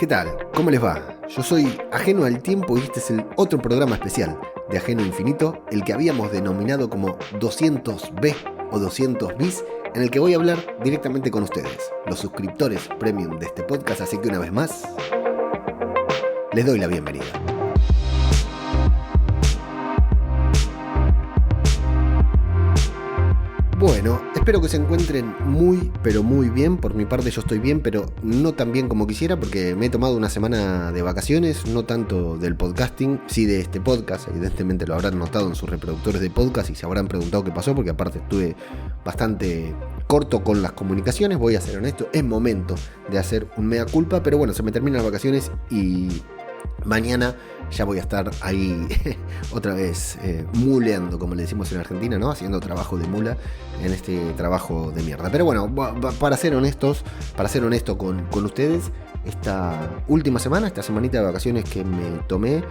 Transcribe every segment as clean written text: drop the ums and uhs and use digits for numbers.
¿Qué tal? ¿Cómo les va? Yo soy Ajeno al Tiempo y este es el otro programa especial de Ajeno Infinito, el que habíamos denominado como 200B o 200 bis, en el que voy a hablar directamente con ustedes, los suscriptores premium de este podcast, así que una vez más, les doy la bienvenida. Bueno, espero que se encuentren muy, pero muy bien. Por mi parte yo estoy bien, pero no tan bien como quisiera porque me he tomado una semana de vacaciones, no tanto del podcasting, sí de este podcast. Evidentemente lo habrán notado en sus reproductores de podcast y se habrán preguntado qué pasó, porque aparte estuve bastante corto con las comunicaciones, voy a ser honesto, es momento de hacer un mea culpa, pero bueno, se me terminan las vacaciones y mañana ya voy a estar ahí otra vez muleando, como le decimos en Argentina, ¿no? Haciendo trabajo de mula en este trabajo de mierda. Pero bueno, para ser honesto con ustedes, esta última semana, esta semanita de vacaciones que me tomé,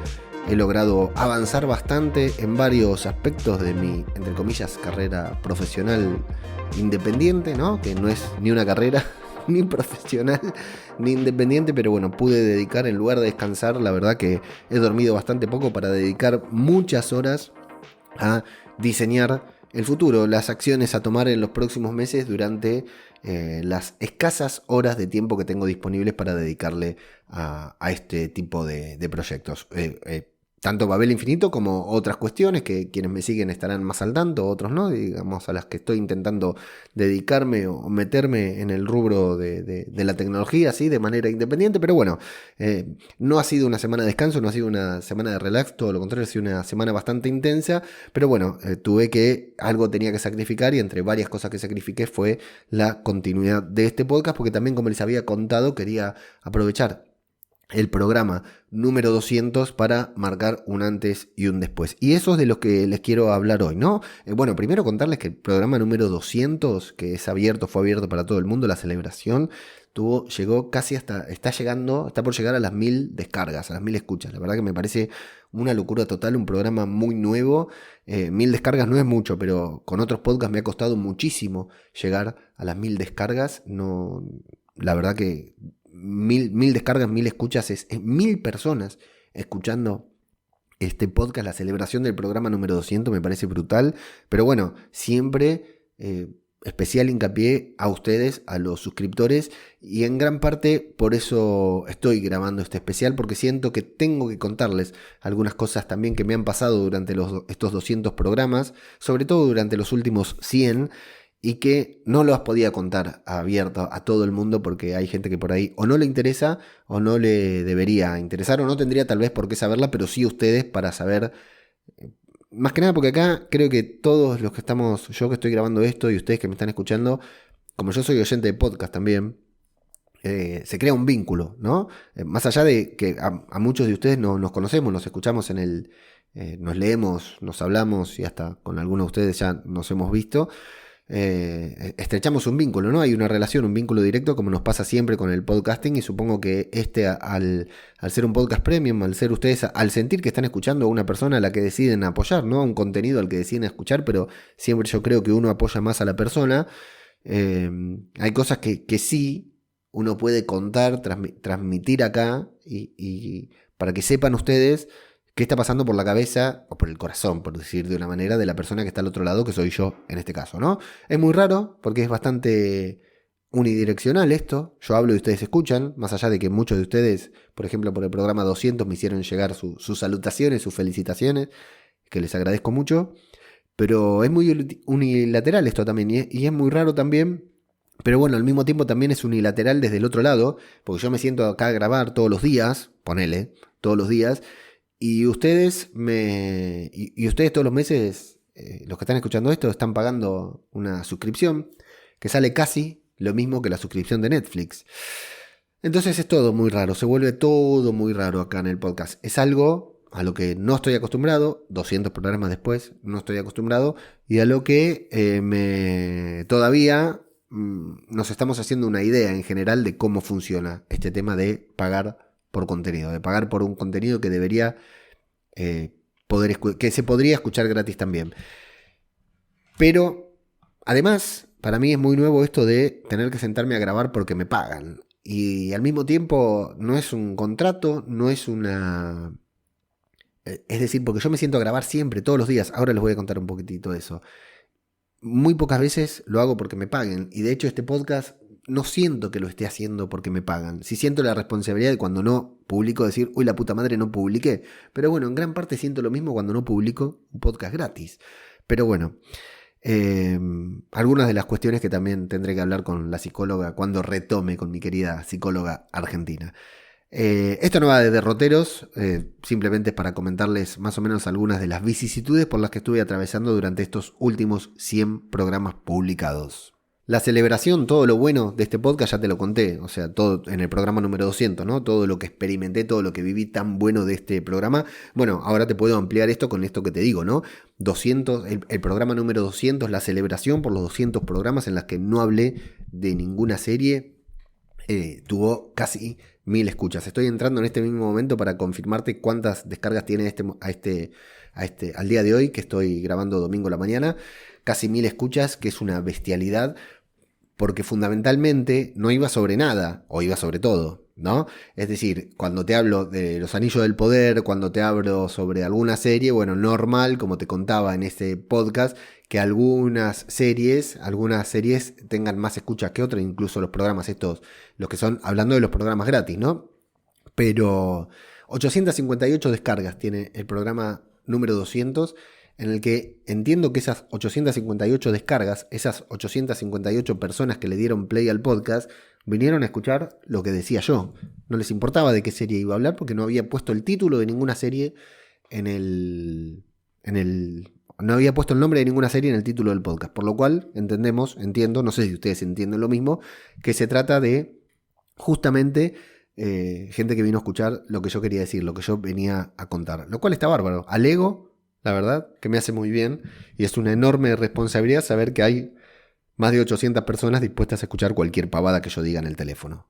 he logrado avanzar bastante en varios aspectos de mi, entre comillas, carrera profesional independiente, ¿no? Que no es ni una carrera ni profesional ni independiente, pero bueno, pude dedicar, en lugar de descansar, la verdad que he dormido bastante poco para dedicar muchas horas a diseñar el futuro, las acciones a tomar en los próximos meses durante las escasas horas de tiempo que tengo disponibles para dedicarle a este tipo de proyectos. Tanto Babel Infinito como otras cuestiones que quienes me siguen estarán más al tanto, otros no, digamos, a las que estoy intentando dedicarme o meterme en el rubro de la tecnología, así, de manera independiente. Pero bueno, no ha sido una semana de descanso, no ha sido una semana de relax, todo lo contrario, ha sido una semana bastante intensa. Pero bueno, algo tenía que sacrificar, y entre varias cosas que sacrifiqué fue la continuidad de este podcast, porque también, como les había contado, quería aprovechar el programa número 200 para marcar un antes y un después. Y eso es de lo que les quiero hablar hoy, ¿no? Bueno, primero contarles que el programa número 200, que fue abierto para todo el mundo, la celebración, llegó casi está por llegar a las 1000 descargas, a las 1000 escuchas. La verdad que me parece una locura total, un programa muy nuevo. 1000 descargas no es mucho, pero con otros podcasts me ha costado muchísimo llegar a las 1000 descargas. No, la verdad que 1000 descargas, 1000 escuchas, es 1000 personas escuchando este podcast. La celebración del programa número 200 me parece brutal, pero bueno, siempre especial hincapié a ustedes, a los suscriptores, y en gran parte por eso estoy grabando este especial, porque siento que tengo que contarles algunas cosas también que me han pasado durante estos 200 programas, sobre todo durante los últimos 100, y que no los podía contar abierto a todo el mundo porque hay gente que por ahí o no le interesa o no le debería interesar o no tendría tal vez por qué saberla, pero sí ustedes para saber. Más que nada porque acá creo que todos los que estamos, yo que estoy grabando esto y ustedes que me están escuchando, como yo soy oyente de podcast también, se crea un vínculo, ¿no? Más allá de que a muchos de ustedes nos conocemos, nos escuchamos nos leemos, nos hablamos y hasta con algunos de ustedes ya nos hemos visto. Estrechamos un vínculo, ¿no? Hay una relación, un vínculo directo, como nos pasa siempre con el podcasting, y supongo que al ser un podcast premium, al ser ustedes, al sentir que están escuchando a una persona a la que deciden apoyar, ¿no? A un contenido al que deciden escuchar, pero siempre yo creo que uno apoya más a la persona. Hay cosas que sí uno puede contar, transmitir acá, y para que sepan ustedes qué está pasando por la cabeza o por el corazón, por decir de una manera, de la persona que está al otro lado, que soy yo en este caso, ¿no? Es muy raro porque es bastante unidireccional esto. Yo hablo y ustedes escuchan, más allá de que muchos de ustedes, por ejemplo, por el programa 200 me hicieron llegar sus salutaciones, sus felicitaciones, que les agradezco mucho. Pero es muy unilateral esto también, y es muy raro también. Pero bueno, al mismo tiempo también es unilateral desde el otro lado, porque yo me siento acá a grabar todos los días, ponele, todos los días. Y ustedes ustedes todos los meses, los que están escuchando esto, están pagando una suscripción que sale casi lo mismo que la suscripción de Netflix. Entonces es todo muy raro, se vuelve todo muy raro acá en el podcast. Es algo a lo que no estoy acostumbrado, 200 programas después, no estoy acostumbrado, y a lo que todavía nos estamos haciendo una idea en general de cómo funciona este tema de pagar por contenido, de pagar por un contenido que debería que se podría escuchar gratis también. Pero además, para mí es muy nuevo esto de tener que sentarme a grabar porque me pagan. Y al mismo tiempo no es un contrato, no es una... Es decir, porque yo me siento a grabar siempre, todos los días. Ahora les voy a contar un poquitito de eso. Muy pocas veces lo hago porque me paguen. Y de hecho este podcast no siento que lo esté haciendo porque me pagan. Sí siento la responsabilidad de cuando no publico decir, uy, la puta madre, no publiqué. Pero bueno, en gran parte siento lo mismo cuando no publico un podcast gratis. Pero bueno, algunas de las cuestiones que también tendré que hablar con la psicóloga cuando retome con mi querida psicóloga argentina. Esto no va de derroteros, simplemente es para comentarles más o menos algunas de las vicisitudes por las que estuve atravesando durante estos últimos 100 programas publicados. La celebración, todo lo bueno de este podcast ya te lo conté, o sea, todo en el programa número 200, ¿no? Todo lo que experimenté, todo lo que viví tan bueno de este programa. Bueno, ahora te puedo ampliar esto con esto que te digo, ¿no? 200, el programa número 200, la celebración por los 200 programas en las que no hablé de ninguna serie, tuvo casi 1000 escuchas. Estoy entrando en este mismo momento para confirmarte cuántas descargas tiene al día de hoy, que estoy grabando domingo a la mañana. Casi 1000 escuchas, que es una bestialidad, porque fundamentalmente no iba sobre nada, o iba sobre todo, ¿no? Es decir, cuando te hablo de Los Anillos del Poder, cuando te hablo sobre alguna serie, bueno, normal, como te contaba en este podcast, que algunas series tengan más escuchas que otras, incluso los programas estos, los que son, hablando de los programas gratis, ¿no? Pero 858 descargas tiene el programa número 200, en el que entiendo que esas 858 descargas, esas 858 personas que le dieron play al podcast, vinieron a escuchar lo que decía yo. No les importaba de qué serie iba a hablar porque no había puesto el título de ninguna serie no había puesto el nombre de ninguna serie en el título del podcast. Por lo cual entiendo, no sé si ustedes entienden lo mismo, que se trata de justamente gente que vino a escuchar lo que yo quería decir, lo que yo venía a contar. Lo cual está bárbaro. Alego, la verdad, que me hace muy bien. Y es una enorme responsabilidad saber que hay más de 800 personas dispuestas a escuchar cualquier pavada que yo diga en el teléfono.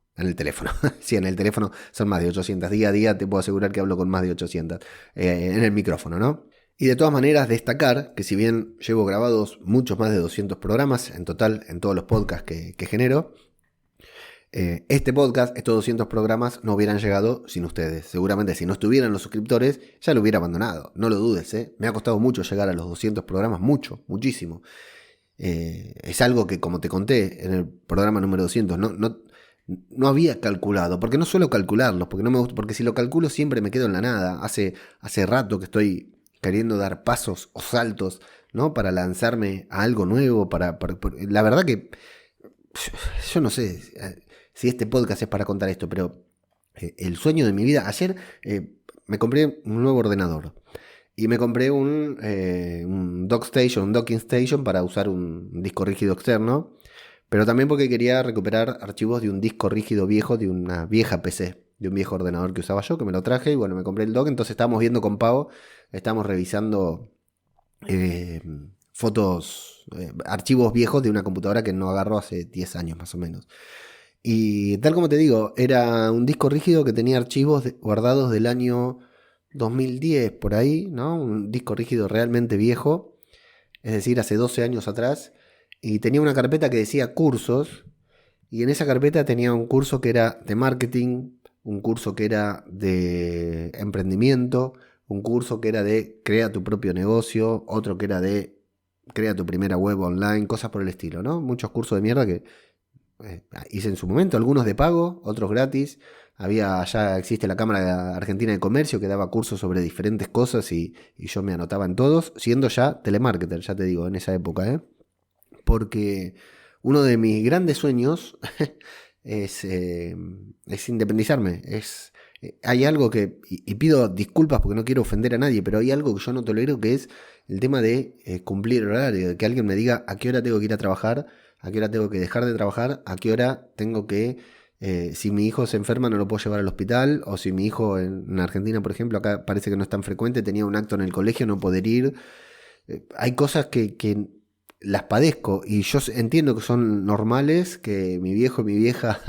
Sí, en el teléfono son más de 800. Día a día te puedo asegurar que hablo con más de 800. En el micrófono, ¿no? Y de todas maneras destacar que si bien llevo grabados muchos más de 200 programas en total en todos los podcasts que genero, este podcast, estos 200 programas no hubieran llegado sin ustedes. Seguramente si no estuvieran los suscriptores ya lo hubiera abandonado. No lo dudes, ¿eh? Me ha costado mucho llegar a los 200 programas, muchísimo. Es algo que, como te conté en el programa número 200, no había calculado, porque no suelo calcularlos, porque no me gusta, porque si lo calculo siempre me quedo en la nada. Hace rato que estoy queriendo dar pasos o saltos, ¿no? Para lanzarme a algo nuevo, la verdad que yo no sé si este podcast es para contar esto, pero el sueño de mi vida, ayer me compré un nuevo ordenador. Y me compré un docking station para usar un disco rígido externo, pero también porque quería recuperar archivos de un disco rígido viejo, de una vieja PC, de un viejo ordenador que usaba yo, que me lo traje y bueno, me compré el dock. Entonces estábamos viendo con Pau, estábamos revisando fotos, archivos viejos de una computadora que no agarró hace 10 años más o menos. Y tal como te digo, era un disco rígido que tenía archivos guardados del año 2010 por ahí, ¿no? Un disco rígido realmente viejo, es decir, hace 12 años atrás, y tenía una carpeta que decía cursos, y en esa carpeta tenía un curso que era de marketing, un curso que era de emprendimiento, un curso que era de crea tu propio negocio, otro que era de crea tu primera web online, cosas por el estilo, ¿no? Muchos cursos de mierda que hice en su momento, algunos de pago, otros gratis. Ya existe la Cámara Argentina de Comercio que daba cursos sobre diferentes cosas y yo me anotaba en todos, siendo ya telemarketer, ya te digo, en esa época, porque uno de mis grandes sueños es independizarme. Hay algo que, y pido disculpas porque no quiero ofender a nadie, pero hay algo que yo no tolero, que es el tema de cumplir horario, de que alguien me diga a qué hora tengo que ir a trabajar, a qué hora tengo que dejar de trabajar, a qué hora tengo que, si mi hijo se enferma no lo puedo llevar al hospital, o si mi hijo en Argentina, por ejemplo, acá parece que no es tan frecuente, tenía un acto en el colegio, no poder ir. Hay cosas que las padezco y yo entiendo que son normales, que mi viejo y mi vieja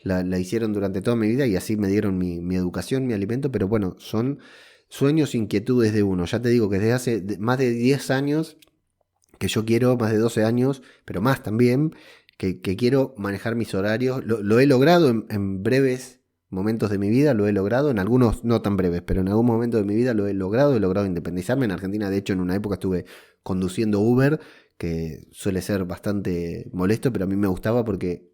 la hicieron durante toda mi vida y así me dieron mi educación, mi alimento, pero bueno, son sueños, inquietudes de uno. Ya te digo que desde hace más de 10 años que yo quiero, más de 12 años, pero más también, que quiero manejar mis horarios. Lo he logrado en breves momentos de mi vida, lo he logrado, en algunos no tan breves, pero en algún momento de mi vida lo he logrado independizarme. En Argentina, de hecho, en una época estuve conduciendo Uber, que suele ser bastante molesto, pero a mí me gustaba porque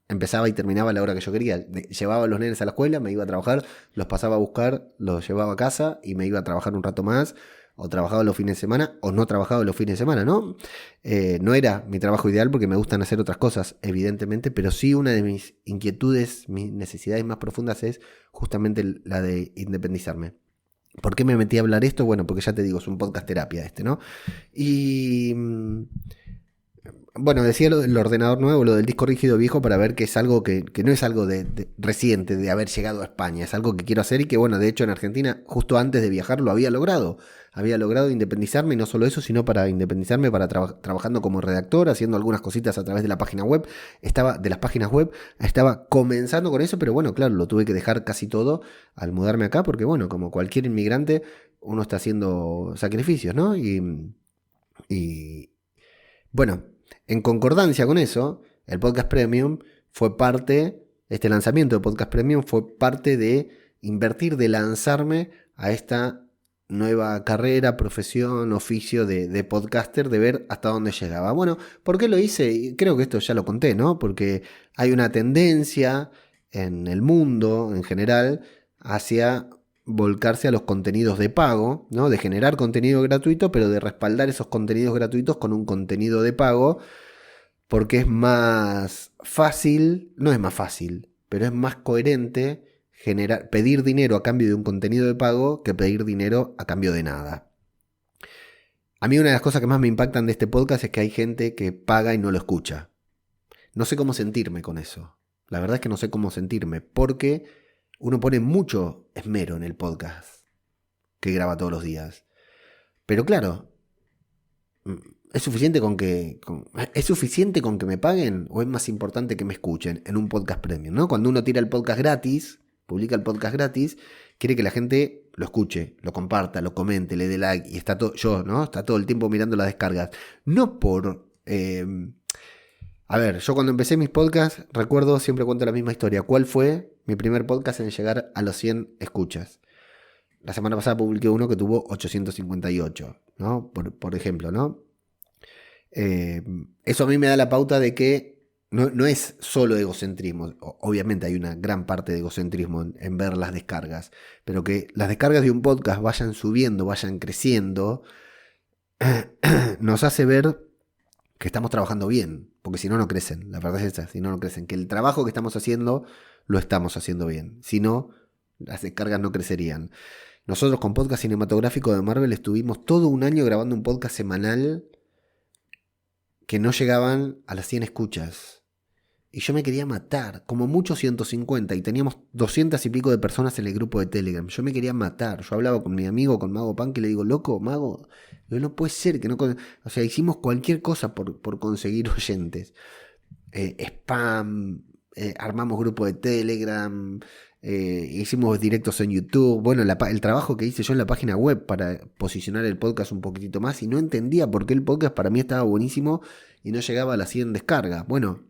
empezaba y terminaba a la hora que yo quería. Llevaba a los nenes a la escuela, me iba a trabajar, los pasaba a buscar, los llevaba a casa y me iba a trabajar un rato más, o trabajaba los fines de semana, o no trabajaba los fines de semana, ¿no? No era mi trabajo ideal porque me gustan hacer otras cosas, evidentemente, pero sí una de mis inquietudes, mis necesidades más profundas es justamente la de independizarme. ¿Por qué me metí a hablar esto? Bueno, porque ya te digo, es un podcast terapia este, ¿no? Y bueno, decía lo del ordenador nuevo, lo del disco rígido viejo, para ver que es algo que no es algo de reciente, de haber llegado a España, es algo que quiero hacer y que, bueno, de hecho en Argentina, justo antes de viajar, lo había logrado. Había logrado independizarme y no solo eso, sino para independizarme, para trabajando como redactor, haciendo algunas cositas a través de la página web. De las páginas web, estaba comenzando con eso, pero bueno, claro, lo tuve que dejar casi todo al mudarme acá, porque bueno, como cualquier inmigrante, uno está haciendo sacrificios, ¿no? Y bueno, en concordancia con eso, el Podcast Premium fue parte, este lanzamiento de Podcast Premium fue parte de invertir, de lanzarme a esta nueva carrera, profesión, oficio de podcaster, de ver hasta dónde llegaba. Bueno, ¿por qué lo hice? Y creo que esto ya lo conté, ¿no? Porque hay una tendencia en el mundo en general hacia volcarse a los contenidos de pago, ¿no? De generar contenido gratuito, pero de respaldar esos contenidos gratuitos con un contenido de pago, porque es más fácil, no es más fácil, pero es más coherente pedir dinero a cambio de un contenido de pago que pedir dinero a cambio de nada. A mí una de las cosas que más me impactan de este podcast es que hay gente que paga y no lo escucha. No sé cómo sentirme con eso. La verdad es que no sé cómo sentirme, porque uno pone mucho esmero en el podcast que graba todos los días. Pero claro, ¿es suficiente ¿es suficiente con que me paguen o es más importante que me escuchen en un podcast premium, ¿no? Cuando uno tira el podcast gratis, publica el podcast gratis, quiere que la gente lo escuche, lo comparta, lo comente, le dé like y está todo, ¿no? Está todo el tiempo mirando las descargas. No por... a ver, yo cuando empecé mis podcasts, recuerdo, siempre cuento la misma historia. ¿Cuál fue mi primer podcast en llegar a los 100 escuchas? La semana pasada publiqué uno que tuvo 858, ¿no? Por ejemplo, ¿no? Eso a mí me da la pauta de que no es solo egocentrismo. Obviamente hay una gran parte de egocentrismo en ver las descargas, pero que las descargas de un podcast vayan subiendo, vayan creciendo, nos hace ver que estamos trabajando bien, porque si no, no crecen. La verdad es esa, si no, no crecen. Que el trabajo que estamos haciendo, lo estamos haciendo bien. Si no, las descargas no crecerían. Nosotros con Podcast Cinematográfico de Marvel estuvimos todo un año grabando un podcast semanal que no llegaban a las 100 escuchas. Y yo me quería matar, como mucho 150, y teníamos 200 y pico de personas en el grupo de Telegram. Yo me quería matar. Yo hablaba con mi amigo, con Mago Pan, que le digo, loco, Mago, no puede ser que no... O sea, hicimos cualquier cosa por conseguir oyentes. Spam, armamos grupo de Telegram, hicimos directos en YouTube. Bueno, el trabajo que hice yo en la página web para posicionar el podcast un poquitito más, y no entendía por qué el podcast para mí estaba buenísimo y no llegaba a las 100 descargas. Bueno,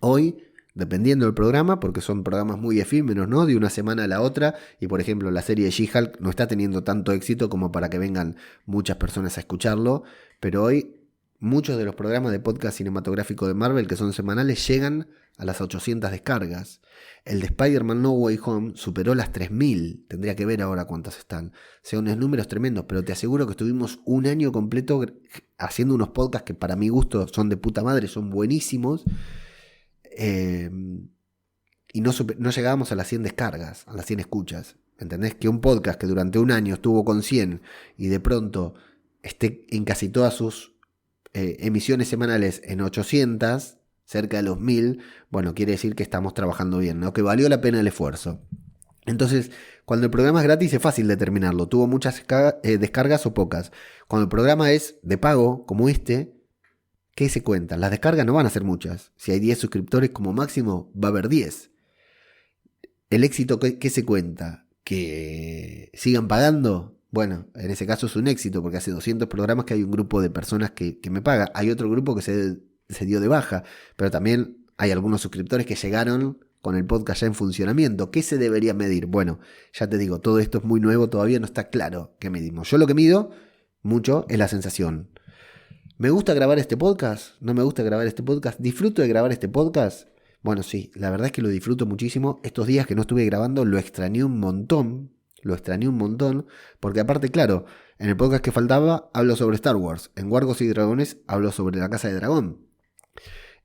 hoy, dependiendo del programa, porque son programas muy efímeros, ¿no? De una semana a la otra, y por ejemplo la serie de She-Hulk no está teniendo tanto éxito como para que vengan muchas personas a escucharlo, pero hoy muchos de los programas de podcast cinematográfico de Marvel que son semanales llegan a las 800 descargas. El de Spider-Man No Way Home superó las 3000, tendría que ver ahora cuántas están. Son unos números tremendos, pero te aseguro que estuvimos un año completo haciendo unos podcasts que para mi gusto son de puta madre, son buenísimos. Y no llegábamos a las 100 descargas, a las 100 escuchas. ¿Entendés? Que un podcast que durante un año estuvo con 100 y de pronto esté en casi todas sus emisiones semanales en 800, cerca de los 1000, bueno, quiere decir que estamos trabajando bien, ¿no? Que valió la pena el esfuerzo. Entonces, cuando el programa es gratis es fácil determinarlo. ¿Tuvo muchas descargas o pocas? Cuando el programa es de pago, como este, ¿qué se cuenta? Las descargas no van a ser muchas. Si hay 10 suscriptores como máximo, va a haber 10. ¿El éxito qué se cuenta? ¿Que sigan pagando? Bueno, en ese caso es un éxito, porque hace 200 programas que hay un grupo de personas que me paga. Hay otro grupo que se se dio de baja, pero también hay algunos suscriptores que llegaron con el podcast ya en funcionamiento. ¿Qué se debería medir? Bueno, ya te digo, todo esto es muy nuevo, todavía no está claro qué medimos. Yo lo que mido mucho es la sensación. ¿Me gusta grabar este podcast? ¿No me gusta grabar este podcast? ¿Disfruto de grabar este podcast? Bueno, sí, la verdad es que lo disfruto muchísimo. Estos días que no estuve grabando lo extrañé un montón. Lo extrañé un montón. Porque aparte, claro, en el podcast que faltaba hablo sobre Star Wars. En Wargos y Dragones hablo sobre la Casa de Dragón.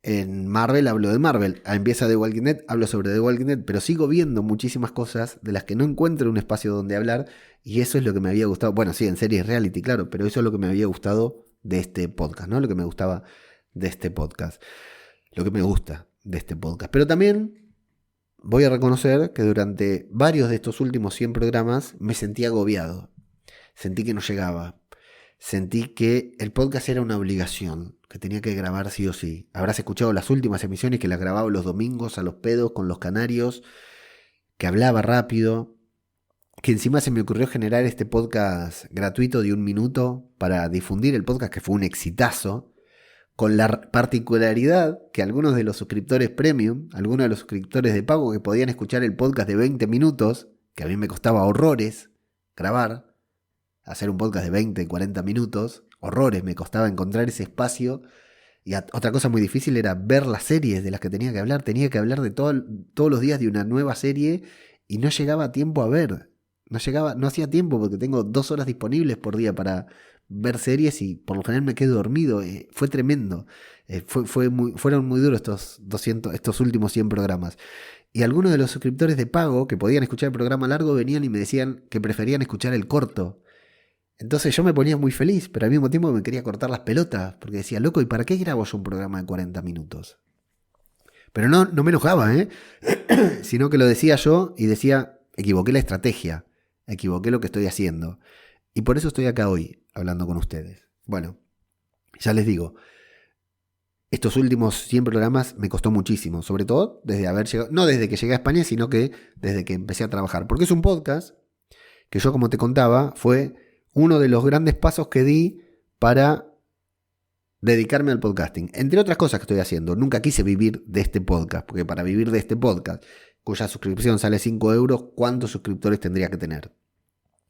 En Marvel hablo de Marvel. Empieza The Walking Dead, hablo sobre The Walking Dead. Pero sigo viendo muchísimas cosas de las que no encuentro un espacio donde hablar. Y eso es lo que me había gustado. Bueno, sí, en series reality, claro. Pero eso es lo que me había gustado de este podcast, ¿no? Lo que me gustaba de este podcast. Lo que me gusta de este podcast. Pero también voy a reconocer que durante varios de estos últimos 100 programas me sentí agobiado. Sentí que no llegaba. Sentí que el podcast era una obligación, que tenía que grabar sí o sí. Habrás escuchado las últimas emisiones que las grababa los domingos a los pedos con los canarios, que hablaba rápido, que encima se me ocurrió generar este podcast gratuito de 1 minuto para difundir el podcast, que fue un exitazo, con la particularidad que algunos de los suscriptores premium, algunos de los suscriptores de pago que podían escuchar el podcast de 20 minutos, que a mí me costaba horrores grabar, hacer un podcast de 20, 40 minutos, horrores, me costaba encontrar ese espacio. Y otra cosa muy difícil era ver las series de las que tenía que hablar de todos los días de una nueva serie y no llegaba a tiempo a ver. No hacía tiempo porque tengo 2 horas disponibles por día para ver series y por lo general me quedo dormido. Fue tremendo. Fueron muy duros estos últimos 100 programas. Y algunos de los suscriptores de pago que podían escuchar el programa largo venían y me decían que preferían escuchar el corto. Entonces yo me ponía muy feliz, pero al mismo tiempo me quería cortar las pelotas, porque decía, loco, ¿y para qué grabo yo un programa de 40 minutos? Pero no me enojaba, sino que lo decía yo y decía, equivoqué la estrategia, equivoqué lo que estoy haciendo. Y por eso estoy acá hoy, hablando con ustedes. Bueno, ya les digo, estos últimos 100 programas me costó muchísimo, sobre todo desde haber llegado, no desde que llegué a España, sino que desde que empecé a trabajar. Porque es un podcast que yo, como te contaba, fue uno de los grandes pasos que di para dedicarme al podcasting. Entre otras cosas que estoy haciendo, nunca quise vivir de este podcast, porque para vivir de este podcast, cuya suscripción sale 5 euros, ¿cuántos suscriptores tendría que tener?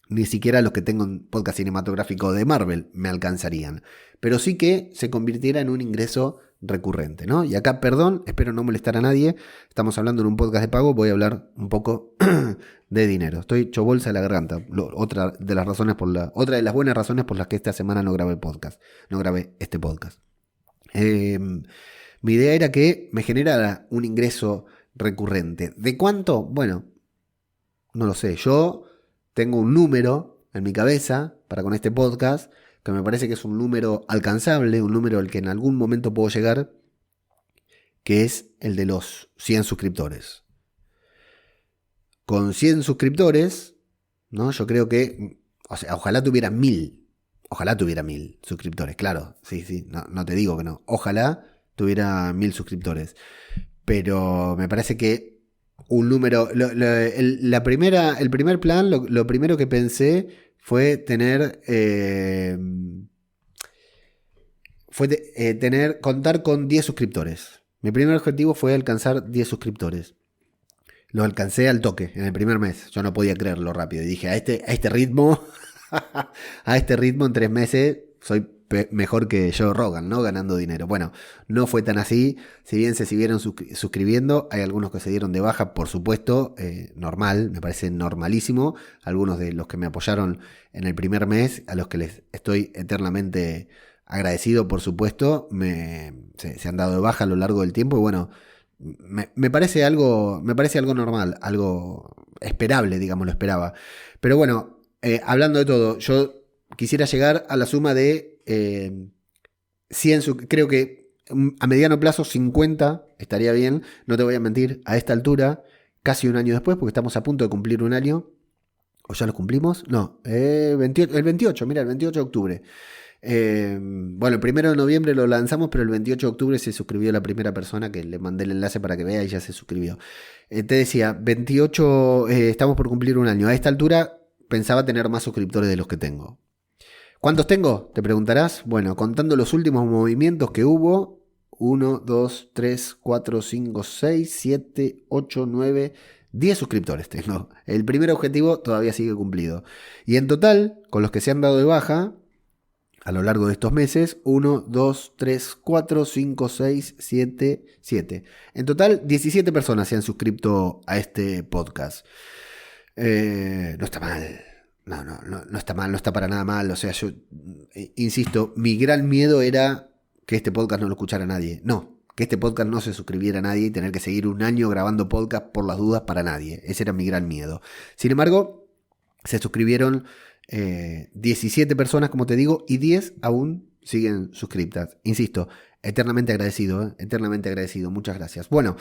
Ni siquiera los que tengo en podcast cinematográfico de Marvel me alcanzarían. Pero sí que se convirtiera en un ingreso recurrente, ¿no? Y acá, perdón, espero no molestar a nadie. Estamos hablando en un podcast de pago, voy a hablar un poco de dinero. Estoy hecho bolsa de la garganta. Otra de las buenas razones por las que esta semana no grabé este podcast. Mi idea era que me generara un ingreso recurrente. ¿De cuánto? Bueno, no lo sé. Yo tengo un número en mi cabeza para con este podcast que me parece que es un número alcanzable, un número al que en algún momento puedo llegar, que es el de los 100 suscriptores. Con 100 suscriptores, ¿no? Yo creo que, ojalá tuviera 1000. Ojalá tuviera 1000 suscriptores, claro. Sí, no te digo que no. Ojalá tuviera 1000 suscriptores. Pero me parece que un número... el primer plan, lo primero que pensé fue tener... contar con 10 suscriptores. Mi primer objetivo fue alcanzar 10 suscriptores. Lo alcancé al toque, en el primer mes. Yo no podía creerlo rápido. Y dije, a este ritmo, a este ritmo en 3 meses, soy mejor que Joe Rogan, ¿no? Ganando dinero. Bueno, no fue tan así. Si bien se siguieron suscribiendo, hay algunos que se dieron de baja, por supuesto, normal, me parece normalísimo. Algunos de los que me apoyaron en el primer mes, a los que les estoy eternamente agradecido, por supuesto, se han dado de baja a lo largo del tiempo y bueno, me parece algo normal, algo esperable, digamos, lo esperaba. Pero bueno, hablando de todo, yo quisiera llegar a la suma de 100, creo que a mediano plazo 50 estaría bien, no te voy a mentir, a esta altura, casi un año después, porque estamos a punto de cumplir un año, ¿o ya lo cumplimos? No, el 28 de octubre. Bueno, el 1 de noviembre lo lanzamos, pero el 28 de octubre se suscribió la primera persona que le mandé el enlace para que vea y ya se suscribió. Te decía, 28, estamos por cumplir un año. A esta altura pensaba tener más suscriptores de los que tengo. ¿Cuántos tengo? Te preguntarás. Bueno, contando los últimos movimientos que hubo 1, 2, 3, 4, 5, 6, 7, 8, 9, 10 suscriptores tengo. El primer objetivo todavía sigue cumplido. Y en total, con los que se han dado de baja a lo largo de estos meses, 1, 2, 3, 4, 5, 6, 7, 7. En total, 17 personas se han suscrito a este podcast. No está mal. No está mal, no está para nada mal. O sea, yo insisto, mi gran miedo era que este podcast no lo escuchara nadie. No, que este podcast no se suscribiera a nadie y tener que seguir un año grabando podcast por las dudas para nadie. Ese era mi gran miedo. Sin embargo, se suscribieron 17 personas, como te digo, y 10 aún siguen suscriptas. Insisto, eternamente agradecido, eternamente agradecido. Muchas gracias. Bueno,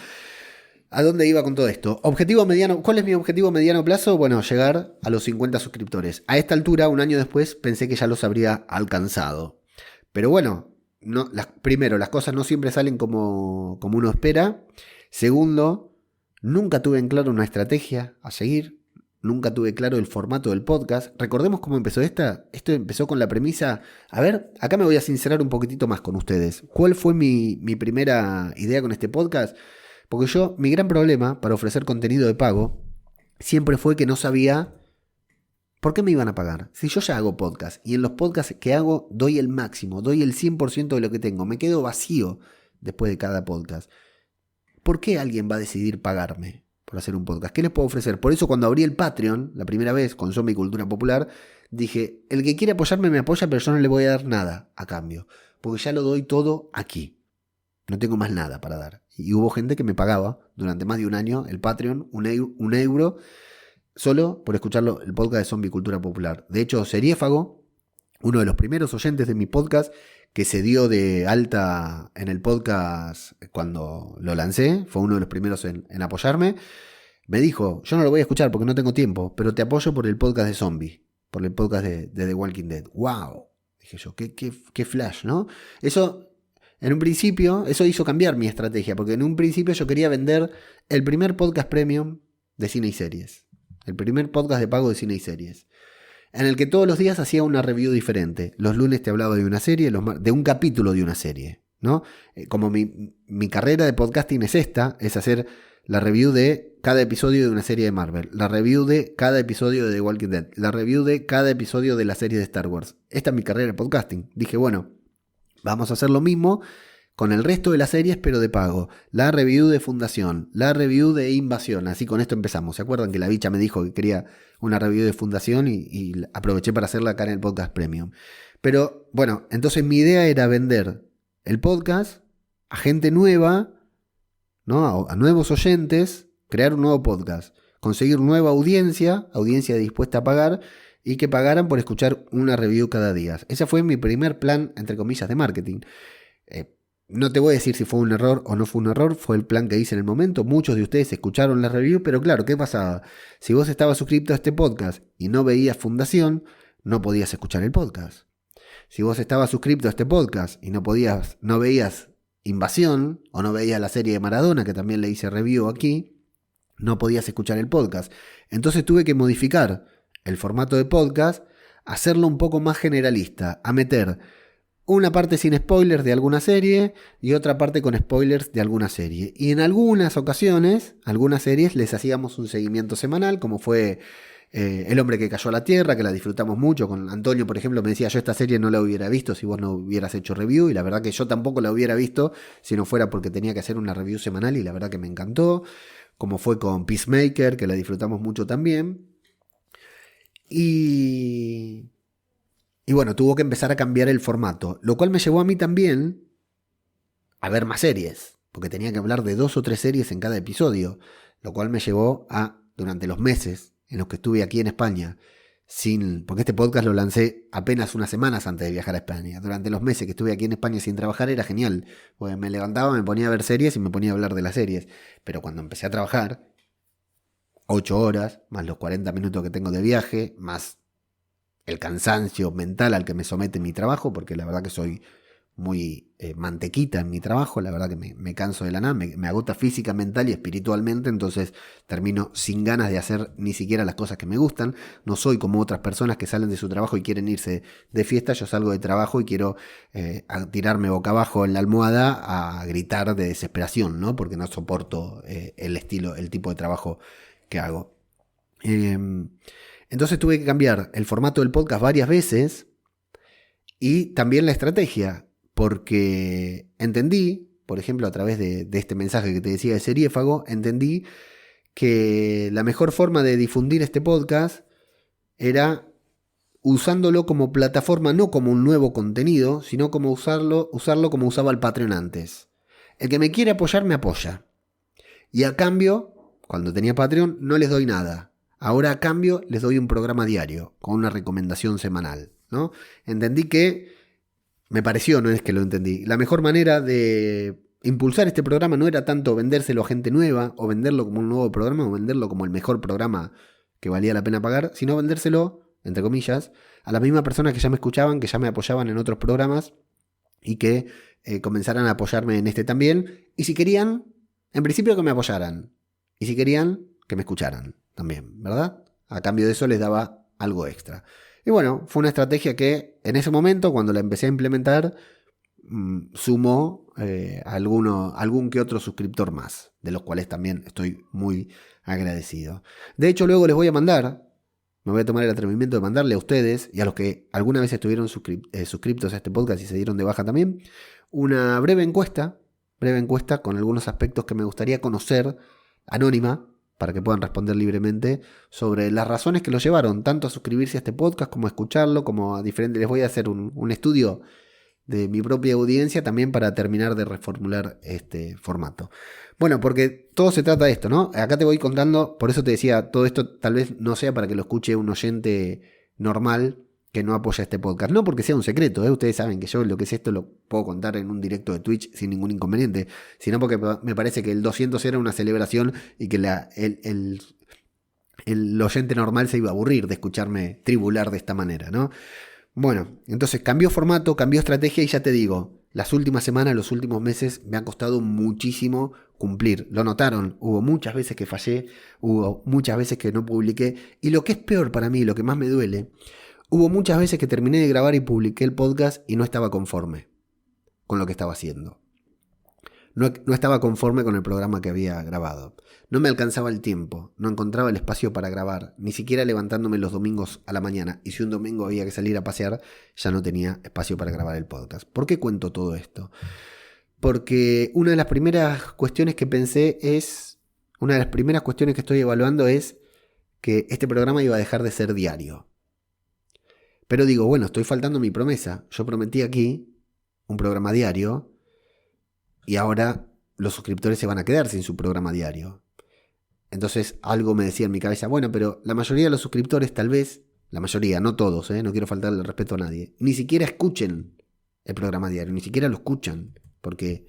¿a dónde iba con todo esto? Objetivo mediano. ¿Cuál es mi objetivo a mediano plazo? Bueno, llegar a los 50 suscriptores. A esta altura, un año después, pensé que ya los habría alcanzado. Pero bueno, primero, las cosas no siempre salen como uno espera. Segundo, nunca tuve en claro una estrategia a seguir. Nunca tuve claro el formato del podcast. Recordemos cómo empezó esta. Esto empezó con la premisa. A ver, acá me voy a sincerar un poquitito más con ustedes. ¿Cuál fue mi primera idea con este podcast? Porque mi gran problema para ofrecer contenido de pago siempre fue que no sabía por qué me iban a pagar. Si yo ya hago podcast y en los podcasts que hago doy el máximo, doy el 100% de lo que tengo, me quedo vacío después de cada podcast. ¿Por qué alguien va a decidir pagarme por hacer un podcast? ¿Qué les puedo ofrecer? Por eso cuando abrí el Patreon, la primera vez con Zombie Cultura Popular, dije, el que quiere apoyarme me apoya, pero yo no le voy a dar nada a cambio, porque ya lo doy todo aquí. No tengo más nada para dar. Y hubo gente que me pagaba durante más de un año el Patreon, un euro, solo por escucharlo, el podcast de Zombie Cultura Popular. De hecho, Seriéfago, uno de los primeros oyentes de mi podcast, que se dio de alta en el podcast cuando lo lancé, fue uno de los primeros en apoyarme, me dijo, yo no lo voy a escuchar porque no tengo tiempo, pero te apoyo por el podcast de Zombie, por el podcast de The Walking Dead. ¡Wow! Dije yo, qué flash, ¿no? Eso... En un principio, eso hizo cambiar mi estrategia, porque en un principio yo quería vender el primer podcast premium de cine y series. El primer podcast de pago de cine y series. En el que todos los días hacía una review diferente. Los lunes te hablaba de una serie, de un capítulo de una serie, ¿no? Como mi carrera de podcasting es esta, es hacer la review de cada episodio de una serie de Marvel, la review de cada episodio de The Walking Dead, la review de cada episodio de la serie de Star Wars. Esta es mi carrera de podcasting. Dije, bueno, vamos a hacer lo mismo con el resto de las series, pero de pago. La review de Fundación, la review de Invasión. Así con esto empezamos. ¿Se acuerdan que la bicha me dijo que quería una review de Fundación y aproveché para hacerla acá en el podcast Premium? Pero bueno, entonces mi idea era vender el podcast a gente nueva, ¿no? A nuevos oyentes, crear un nuevo podcast, conseguir nueva audiencia dispuesta a pagar y que pagaran por escuchar una review cada día. Ese fue mi primer plan, entre comillas, de marketing. No te voy a decir si fue un error o no fue un error, fue el plan que hice en el momento. Muchos de ustedes escucharon la review, pero claro, ¿qué pasaba? Si vos estabas suscrito a este podcast y no veías Fundación, no podías escuchar el podcast. Si vos estabas suscrito a este podcast y no veías Invasión o no veías la serie de Maradona, que también le hice review aquí, no podías escuchar el podcast. Entonces tuve que modificar el formato de podcast, hacerlo un poco más generalista, a meter una parte sin spoilers de alguna serie y otra parte con spoilers de alguna serie. Y en algunas ocasiones, algunas series les hacíamos un seguimiento semanal, como fue El hombre que cayó a la tierra, que la disfrutamos mucho. Con Antonio, por ejemplo, me decía, yo esta serie no la hubiera visto si vos no hubieras hecho review, y la verdad que yo tampoco la hubiera visto si no fuera porque tenía que hacer una review semanal, y la verdad que me encantó. Como fue con Peacemaker, que la disfrutamos mucho también. Y bueno, tuvo que empezar a cambiar el formato, lo cual me llevó a mí también a ver más series, porque tenía que hablar de 2 o 3 series en cada episodio, lo cual me llevó a, durante los meses en los que estuve aquí en España, porque este podcast lo lancé apenas unas semanas antes de viajar a España, durante los meses que estuve aquí en España sin trabajar era genial, porque me levantaba, me ponía a ver series y me ponía a hablar de las series, pero cuando empecé a trabajar, 8 horas, más los 40 minutos que tengo de viaje, más el cansancio mental al que me somete mi trabajo, porque la verdad que soy muy mantequita en mi trabajo, la verdad que me canso de la nada, me agota física, mental y espiritualmente, entonces termino sin ganas de hacer ni siquiera las cosas que me gustan. No soy como otras personas que salen de su trabajo y quieren irse de fiesta. Yo salgo de trabajo y quiero tirarme boca abajo en la almohada a gritar de desesperación, ¿no? Porque no soporto el tipo de trabajo que hago. Entonces tuve que cambiar el formato del podcast varias veces y también la estrategia, porque entendí, por ejemplo, a través de este mensaje que te decía de Seriéfago, entendí que la mejor forma de difundir este podcast era usándolo como plataforma, no como un nuevo contenido, sino como usarlo como usaba el Patreon antes. El que me quiere apoyar, me apoya. Y a cambio, cuando tenía Patreon, no les doy nada. Ahora a cambio les doy un programa diario, con una recomendación semanal, ¿no? Entendí que, me pareció, no es que lo entendí, la mejor manera de impulsar este programa no era tanto vendérselo a gente nueva, o venderlo como un nuevo programa, o venderlo como el mejor programa que valía la pena pagar, sino vendérselo, entre comillas, a las mismas personas que ya me escuchaban, que ya me apoyaban en otros programas, y que comenzaran a apoyarme en este también, y si querían, en principio que me apoyaran, y si querían, que me escucharan también, ¿verdad? A cambio de eso les daba algo extra. Y bueno, fue una estrategia que en ese momento, cuando la empecé a implementar, sumó algún que otro suscriptor más, de los cuales también estoy muy agradecido. De hecho, luego les voy a mandar, me voy a tomar el atrevimiento de mandarle a ustedes y a los que alguna vez estuvieron suscriptos a este podcast y se dieron de baja también, una breve encuesta con algunos aspectos que me gustaría conocer, anónima, para que puedan responder libremente, sobre las razones que los llevaron tanto a suscribirse a este podcast como a escucharlo, como a diferentes. Les voy a hacer un estudio de mi propia audiencia también para terminar de reformular este formato. Bueno, porque todo se trata de esto, ¿no? Acá te voy contando, por eso te decía, todo esto tal vez no sea para que lo escuche un oyente normal que no apoya este podcast. No porque sea un secreto, ustedes saben que yo lo que es esto lo puedo contar en un directo de Twitch sin ningún inconveniente, sino porque me parece que el 200 era una celebración y que el oyente normal se iba a aburrir de escucharme tribular de esta manera, ¿no? Bueno, entonces cambió formato, cambió estrategia y ya te digo, las últimas semanas, los últimos meses me ha costado muchísimo cumplir. Lo notaron, hubo muchas veces que fallé, hubo muchas veces que no publiqué y lo que es peor para mí, lo que más me duele, hubo muchas veces que terminé de grabar y publiqué el podcast y no estaba conforme con lo que estaba haciendo. No estaba conforme con el programa que había grabado. No me alcanzaba el tiempo, no encontraba el espacio para grabar, ni siquiera levantándome los domingos a la mañana. Y si un domingo había que salir a pasear, ya no tenía espacio para grabar el podcast. ¿Por qué cuento todo esto? Porque una de las primeras cuestiones que pensé es, una de las primeras cuestiones que estoy evaluando es que este programa iba a dejar de ser diario. Pero digo, bueno, estoy faltando mi promesa. Yo prometí aquí un programa diario y ahora los suscriptores se van a quedar sin su programa diario. Entonces algo me decía en mi cabeza, bueno, pero la mayoría de los suscriptores tal vez, la mayoría, no todos, no quiero faltarle el respeto a nadie, ni siquiera escuchen el programa diario, ni siquiera lo escuchan, porque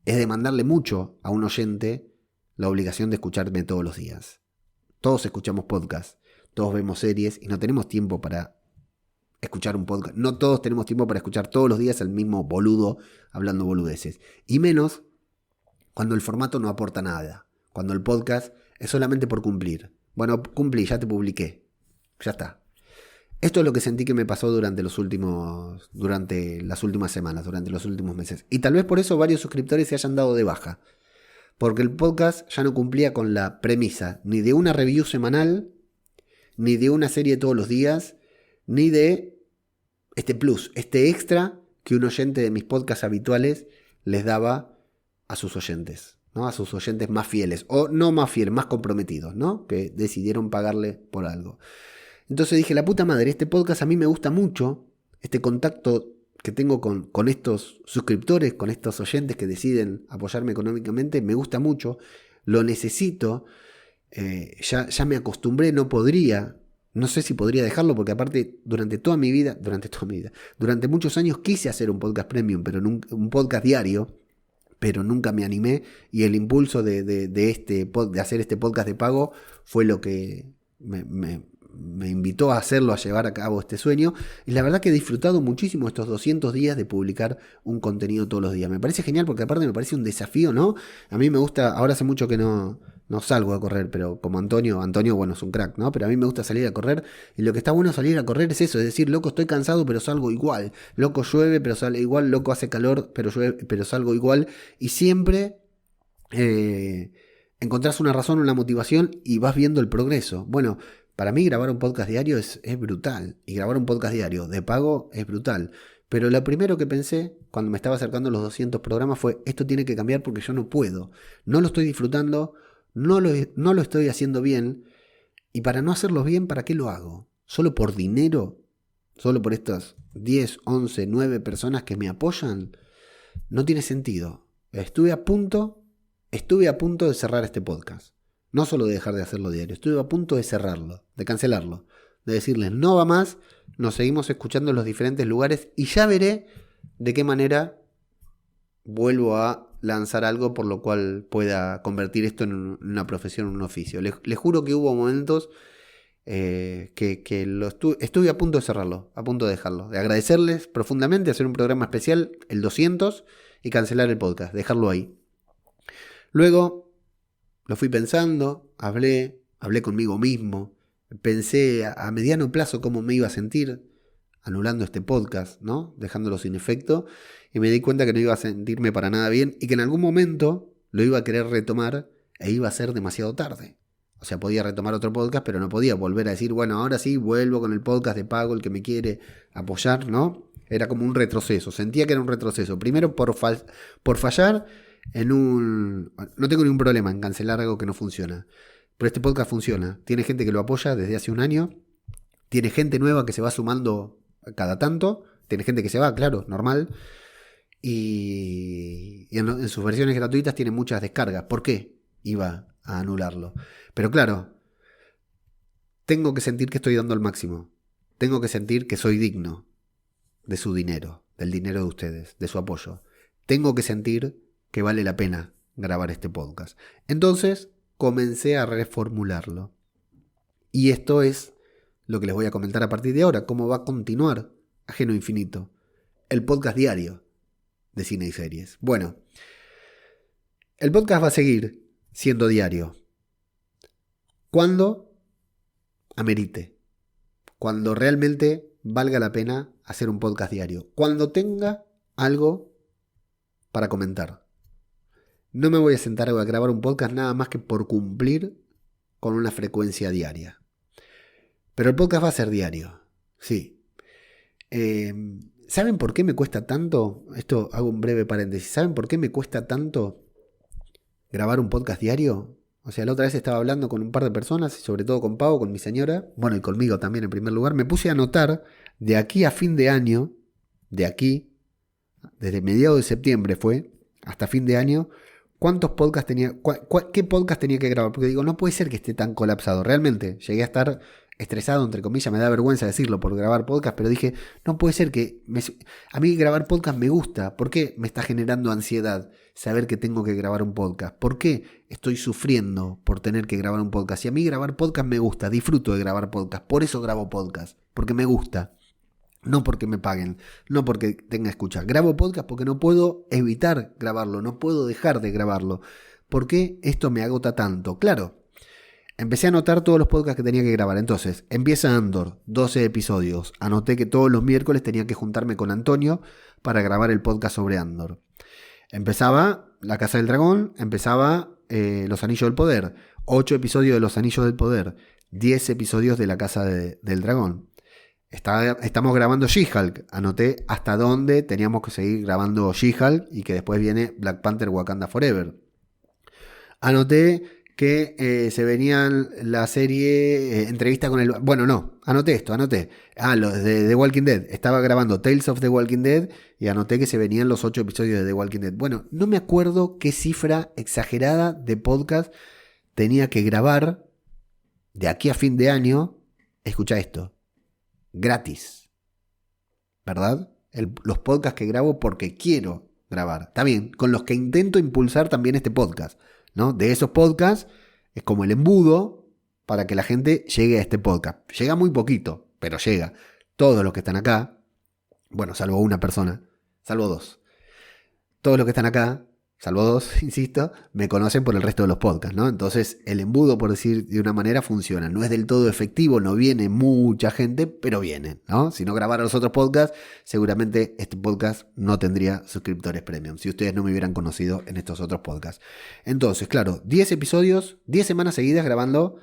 es demandarle mucho a un oyente la obligación de escucharme todos los días. Todos escuchamos podcasts, todos vemos series y no tenemos tiempo para escuchar un podcast. No todos tenemos tiempo para escuchar todos los días al mismo boludo hablando boludeces. Y menos cuando el formato no aporta nada. Cuando el podcast es solamente por cumplir. Bueno, cumplí, ya te publiqué. Ya está. Esto es lo que sentí que me pasó durante las últimas semanas, durante los últimos meses. Y tal vez por eso varios suscriptores se hayan dado de baja. Porque el podcast ya no cumplía con la premisa ni de una review semanal, ni de una serie todos los días, ni de este plus, este extra que un oyente de mis podcasts habituales les daba a sus oyentes, ¿no? A sus oyentes más fieles, o no más fieles, más comprometidos, ¿no? Que decidieron pagarle por algo. Entonces dije, la puta madre, este podcast a mí me gusta mucho, este contacto que tengo con estos suscriptores, con estos oyentes que deciden apoyarme económicamente, me gusta mucho, lo necesito, ya me acostumbré, no sé si podría dejarlo, porque aparte durante muchos años quise hacer un podcast premium, pero un podcast diario, pero nunca me animé, y el impulso de hacer este podcast de pago fue lo que me me invitó a hacerlo, a llevar a cabo este sueño. Y la verdad que he disfrutado muchísimo estos 200 días de publicar un contenido todos los días. Me parece genial porque aparte me parece un desafío, ¿no? A mí me gusta, ahora hace mucho que no salgo a correr, pero como Antonio, bueno, es un crack, ¿no? Pero a mí me gusta salir a correr y lo que está bueno salir a correr es eso, es decir, loco, estoy cansado, pero salgo igual. Loco, llueve, pero sale igual. Loco, hace calor, pero llueve, pero salgo igual. Y siempre encontrás una razón, una motivación y vas viendo el progreso. Bueno, para mí grabar un podcast diario es brutal. Y grabar un podcast diario de pago es brutal. Pero lo primero que pensé cuando me estaba acercando a los 200 programas fue, esto tiene que cambiar porque yo no puedo. No lo estoy disfrutando, no lo estoy haciendo bien. Y para no hacerlo bien, ¿para qué lo hago? ¿Solo por dinero? ¿Solo por estas 10, 11, 9 personas que me apoyan? No tiene sentido. Estuve a punto de cerrar este podcast. No solo de dejar de hacerlo diario, estuve a punto de cerrarlo, de cancelarlo, de decirles no va más, nos seguimos escuchando en los diferentes lugares y ya veré de qué manera vuelvo a lanzar algo por lo cual pueda convertir esto en una profesión, en un oficio. Les juro que hubo momentos estuve a punto de cerrarlo, a punto de dejarlo, de agradecerles profundamente, hacer un programa especial, el 200, y cancelar el podcast, dejarlo ahí. Luego lo fui pensando, hablé conmigo mismo, pensé a mediano plazo cómo me iba a sentir anulando este podcast, ¿no? Dejándolo sin efecto, y me di cuenta que no iba a sentirme para nada bien y que en algún momento lo iba a querer retomar e iba a ser demasiado tarde. O sea, podía retomar otro podcast, pero no podía volver a decir, bueno, ahora sí vuelvo con el podcast de pago, el que me quiere apoyar, ¿no? Era como un retroceso, sentía que era un retroceso. Primero por fallar en un... No tengo ningún problema en cancelar algo que no funciona, pero este podcast funciona. Tiene gente que lo apoya desde hace un año, tiene gente nueva que se va sumando cada tanto, tiene gente que se va, claro, normal, y en sus versiones gratuitas tiene muchas descargas. ¿Por qué iba a anularlo? Pero claro, tengo que sentir que estoy dando el máximo, tengo que sentir que soy digno de su dinero, del dinero de ustedes, de su apoyo. Tengo que sentir que vale la pena grabar este podcast. Entonces comencé a reformularlo. Y esto es lo que les voy a comentar a partir de ahora, cómo va a continuar Ajeno Infinito, el podcast diario de cine y series. Bueno, el podcast va a seguir siendo diario cuando amerite, cuando realmente valga la pena hacer un podcast diario, cuando tenga algo para comentar. No me voy a sentar a grabar un podcast nada más que por cumplir con una frecuencia diaria. Pero el podcast va a ser diario, sí. ¿Saben por qué me cuesta tanto? Esto hago un breve paréntesis. ¿Saben por qué me cuesta tanto grabar un podcast diario? O sea, la otra vez estaba hablando con un par de personas, y sobre todo con Pau, con mi señora, bueno, y conmigo también en primer lugar. Me puse a anotar de aquí a fin de año, desde mediados de septiembre fue, hasta fin de año, ¿cuántos podcasts tenía? ¿Qué podcast tenía que grabar? Porque digo, no puede ser que esté tan colapsado. Realmente, llegué a estar estresado, entre comillas, me da vergüenza decirlo por grabar podcast, pero dije, no puede ser que... A mí grabar podcast me gusta. ¿Por qué me está generando ansiedad saber que tengo que grabar un podcast? ¿Por qué estoy sufriendo por tener que grabar un podcast? Si a mí grabar podcast me gusta, disfruto de grabar podcast, por eso grabo podcast, porque me gusta. No porque me paguen, no porque tenga escucha. Grabo podcast porque no puedo evitar grabarlo, no puedo dejar de grabarlo. ¿Por qué esto me agota tanto? Claro, empecé a anotar todos los podcasts que tenía que grabar. Entonces, empieza Andor, 12 episodios. Anoté que todos los miércoles tenía que juntarme con Antonio para grabar el podcast sobre Andor. Empezaba La Casa del Dragón, empezaba Los Anillos del Poder. 8 episodios de Los Anillos del Poder, 10 episodios de La Casa del Dragón. Estamos grabando She-Hulk. Anoté hasta dónde teníamos que seguir grabando She-Hulk y que después viene Black Panther Wakanda Forever. Anoté que se venían la serie entrevista con el... Bueno, no, anoté. Lo de The Walking Dead. Estaba grabando Tales of the Walking Dead y anoté que se venían los 8 episodios de The Walking Dead. Bueno, no me acuerdo qué cifra exagerada de podcast tenía que grabar de aquí a fin de año. Escucha esto. Gratis, ¿verdad? Los podcasts que grabo porque quiero grabar. Está bien, con los que intento impulsar también este podcast, ¿no? De esos podcasts es como el embudo para que la gente llegue a este podcast. Llega muy poquito, pero llega. Todos los que están acá, bueno, salvo una persona, salvo dos. Todos los que están acá, salvo dos, insisto, me conocen por el resto de los podcasts, ¿no? Entonces el embudo, por decir de una manera, funciona. No es del todo efectivo, no viene mucha gente, pero viene, ¿no? Si no grabara los otros podcasts, seguramente este podcast no tendría suscriptores premium, si ustedes no me hubieran conocido en estos otros podcasts. Entonces, claro, 10 episodios, 10 semanas seguidas grabando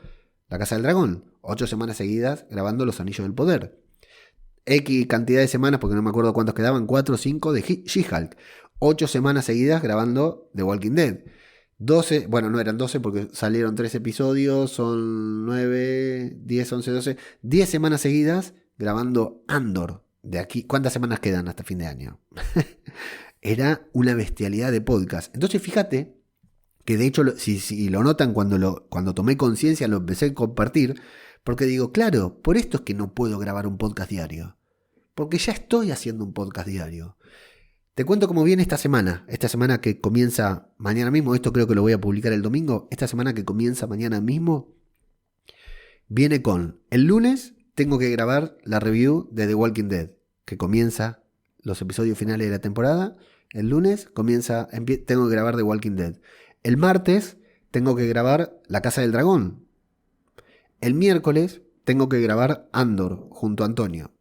La Casa del Dragón, 8 semanas seguidas grabando Los Anillos del Poder. X cantidad de semanas, porque no me acuerdo cuántos quedaban, 4 o 5 de She-Hulk. 8 semanas seguidas grabando The Walking Dead. 12, bueno, no eran 12 porque salieron 3 episodios, son 9, 10, 11, 12. 10 semanas seguidas grabando Andor. De aquí, ¿cuántas semanas quedan hasta fin de año? Era una bestialidad de podcast. Entonces fíjate que de hecho, si lo notan cuando tomé conciencia, lo empecé a compartir, porque digo, claro, por esto es que no puedo grabar un podcast diario. Porque ya estoy haciendo un podcast diario. Te cuento cómo viene esta semana que comienza mañana mismo, esto creo que lo voy a publicar el domingo, esta semana que comienza mañana mismo, viene con, el lunes tengo que grabar la review de The Walking Dead, que comienza los episodios finales de la temporada, el lunes tengo que grabar The Walking Dead, el martes tengo que grabar La Casa del Dragón, el miércoles tengo que grabar Andor junto a Antonio,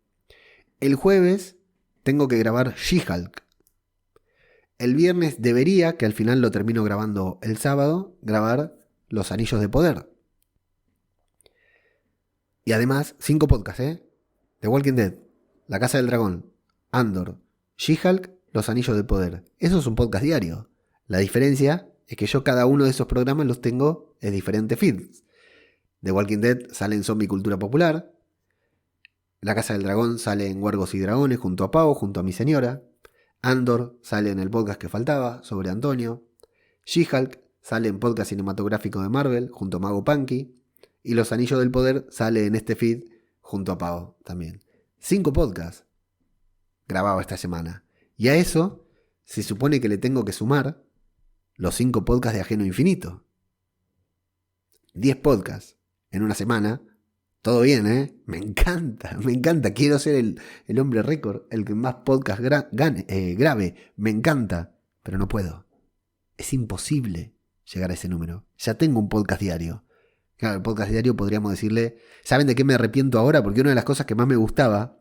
el jueves tengo que grabar She-Hulk. El viernes debería, que al final lo termino grabando el sábado, grabar Los Anillos de Poder. Y además, 5 podcasts, The Walking Dead, La Casa del Dragón, Andor, She-Hulk, Los Anillos de Poder. Eso es un podcast diario. La diferencia es que yo cada uno de esos programas los tengo en diferentes feeds. The Walking Dead sale en Zombie Cultura Popular. La Casa del Dragón sale en Huargos y Dragones junto a Pau, junto a mi señora. Andor sale en el podcast que faltaba, sobre Antonio. She-Hulk sale en podcast cinematográfico de Marvel, junto a Mago Punky. Y Los Anillos del Poder sale en este feed, junto a Pau también. 5 podcasts grababa esta semana. Y a eso se supone que le tengo que sumar los 5 podcasts de Ajeno Infinito. 10 podcasts en una semana. Todo bien, me encanta. Quiero ser el hombre récord, el que más podcast grabe. Me encanta, pero no puedo. Es imposible llegar a ese número. Ya tengo un podcast diario. Claro, el podcast diario podríamos decirle... ¿Saben de qué me arrepiento ahora? Porque una de las cosas que más me gustaba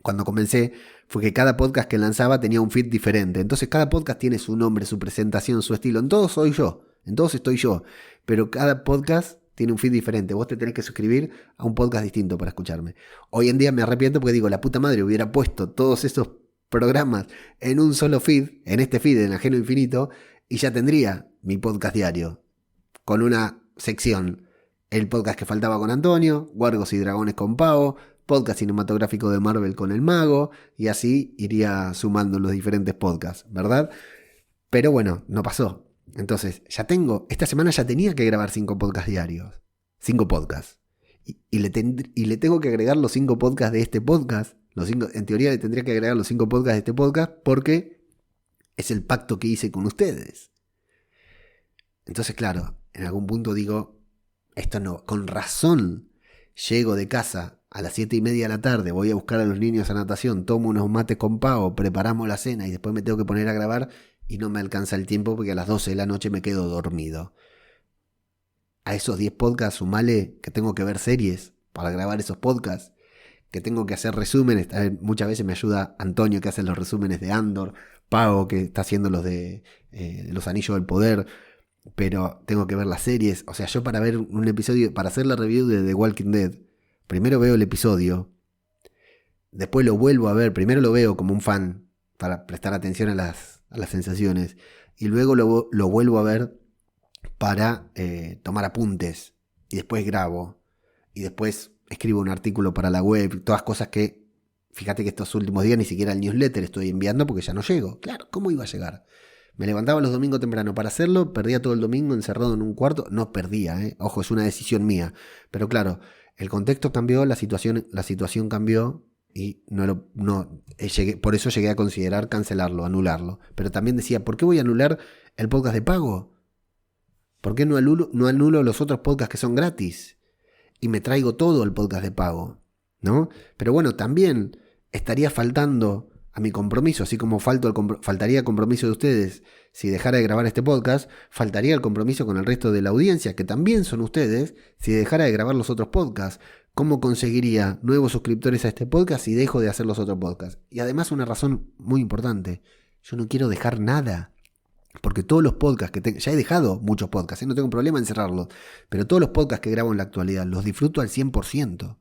cuando comencé fue que cada podcast que lanzaba tenía un feed diferente. Entonces cada podcast tiene su nombre, su presentación, su estilo. En todos soy yo, en todos estoy yo. Pero cada podcast tiene un feed diferente. Vos te tenés que suscribir a un podcast distinto para escucharme. Hoy en día me arrepiento porque digo, la puta madre, hubiera puesto todos esos programas en un solo feed, en este feed, en Ajeno Infinito, y ya tendría mi podcast diario, con una sección. El podcast que faltaba con Antonio, Huargos y Dragones con Pau, podcast cinematográfico de Marvel con el Mago, y así iría sumando los diferentes podcasts, ¿verdad? Pero bueno, no pasó. Entonces, esta semana ya tenía que grabar 5 podcasts diarios. 5 podcasts. Y le tengo que agregar los 5 podcasts de este podcast. En teoría le tendría que agregar los 5 podcasts de este podcast porque es el pacto que hice con ustedes. Entonces, claro, en algún punto digo, esto no, con razón llego de casa a las 7:30 de la tarde, voy a buscar a los niños a natación, tomo unos mates con Pau, preparamos la cena y después me tengo que poner a grabar y no me alcanza el tiempo porque a las 12 de la noche me quedo dormido. A esos 10 podcasts sumale que tengo que ver series para grabar esos podcasts, que tengo que hacer resúmenes. Muchas veces me ayuda Antonio, que hace los resúmenes de Andor, Pau, que está haciendo los de Los Anillos del Poder, pero tengo que ver las series. O sea, yo para ver un episodio, para hacer la review de The Walking Dead, primero veo el episodio, después lo vuelvo a ver, primero lo veo como un fan para prestar atención a las sensaciones, y luego lo vuelvo a ver para tomar apuntes, y después grabo, y después escribo un artículo para la web, todas cosas que, fíjate que estos últimos días ni siquiera el newsletter estoy enviando porque ya no llego. Claro, ¿cómo iba a llegar? Me levantaba los domingos temprano para hacerlo, perdía todo el domingo encerrado en un cuarto. No perdía, ojo, es una decisión mía. Pero el contexto cambió, la situación cambió y por eso llegué a considerar cancelarlo, anularlo. Pero también decía, ¿por qué voy a anular el podcast de pago? ¿Por qué no anulo los otros podcasts que son gratis? y me traigo todo el podcast de pago, ¿no? Pero bueno, también estaría faltando a mi compromiso, así como faltaría el compromiso de ustedes si dejara de grabar este podcast, faltaría el compromiso con el resto de la audiencia, que también son ustedes, si dejara de grabar los otros podcasts. ¿Cómo conseguiría nuevos suscriptores a este podcast si dejo de hacer los otros podcasts? Y además una razón muy importante, yo no quiero dejar nada, porque todos los podcasts que tengo, ya he dejado muchos podcasts, no tengo problema en cerrarlos, pero todos los podcasts que grabo en la actualidad los disfruto al 100%,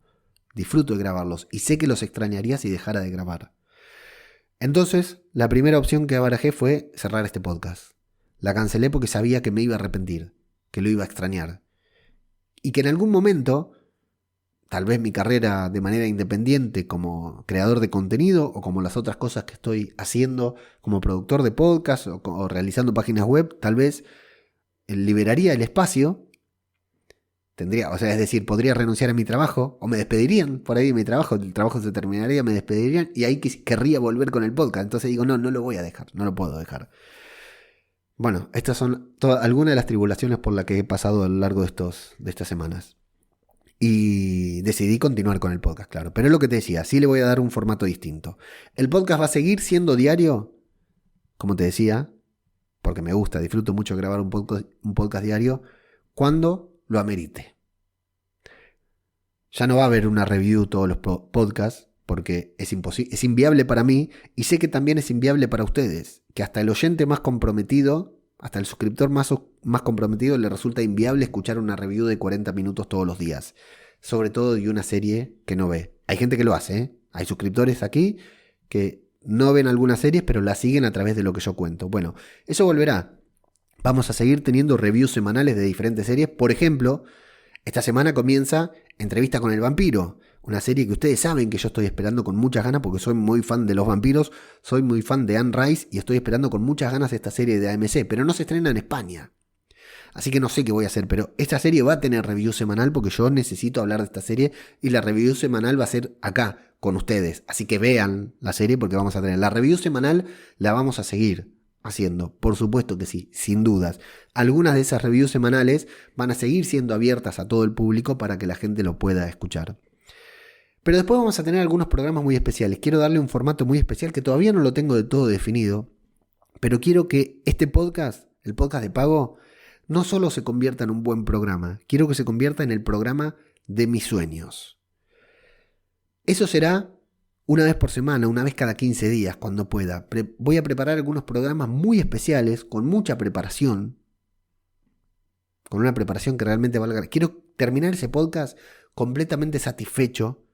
disfruto de grabarlos y sé que los extrañaría si dejara de grabar. Entonces, la primera opción que barajé fue cerrar este podcast. La cancelé porque sabía que me iba a arrepentir, que lo iba a extrañar. Y que en algún momento, tal vez mi carrera de manera independiente como creador de contenido o como las otras cosas que estoy haciendo como productor de podcast o realizando páginas web, tal vez liberaría el espacio. Es decir, podría renunciar a mi trabajo o me despedirían por ahí de mi trabajo, el trabajo se terminaría, me despedirían y ahí querría volver con el podcast. Entonces digo, no lo voy a dejar, no lo puedo dejar. Bueno, estas son algunas de las tribulaciones por las que he pasado a lo largo de estas semanas. Y decidí continuar con el podcast, claro. Pero es lo que te decía, sí le voy a dar un formato distinto. El podcast va a seguir siendo diario, como te decía, porque me gusta, disfruto mucho grabar un podcast diario, cuando lo amerite. Ya no va a haber una review todos los podcasts porque es inviable para mí y sé que también es inviable para ustedes, que hasta el oyente más comprometido, hasta el suscriptor más comprometido le resulta inviable escuchar una review de 40 minutos todos los días, sobre todo de una serie que no ve. Hay gente que lo hace, ¿eh? Hay suscriptores aquí que no ven algunas series pero las siguen a través de lo que yo cuento. Bueno, eso volverá. Vamos a seguir teniendo reviews semanales de diferentes series. Por ejemplo, esta semana comienza Entrevista con el vampiro, una serie que ustedes saben que yo estoy esperando con muchas ganas porque soy muy fan de los vampiros, soy muy fan de Anne Rice y estoy esperando con muchas ganas esta serie de AMC, pero no se estrena en España. Así que no sé qué voy a hacer, pero esta serie va a tener review semanal porque yo necesito hablar de esta serie y la review semanal va a ser acá, con ustedes. Así que vean la serie porque vamos a tener la review semanal, la vamos a seguir haciendo, por supuesto que sí, sin dudas. Algunas de esas reviews semanales van a seguir siendo abiertas a todo el público para que la gente lo pueda escuchar. Pero después vamos a tener algunos programas muy especiales. Quiero darle un formato muy especial que todavía no lo tengo de todo definido, pero quiero que este podcast, el podcast de pago, no solo se convierta en un buen programa, quiero que se convierta en el programa de mis sueños. Eso será una vez por semana, una vez cada 15 días, cuando pueda. Voy a preparar algunos programas muy especiales, con mucha preparación. Con una preparación que realmente valga. Quiero terminar ese podcast completamente satisfecho,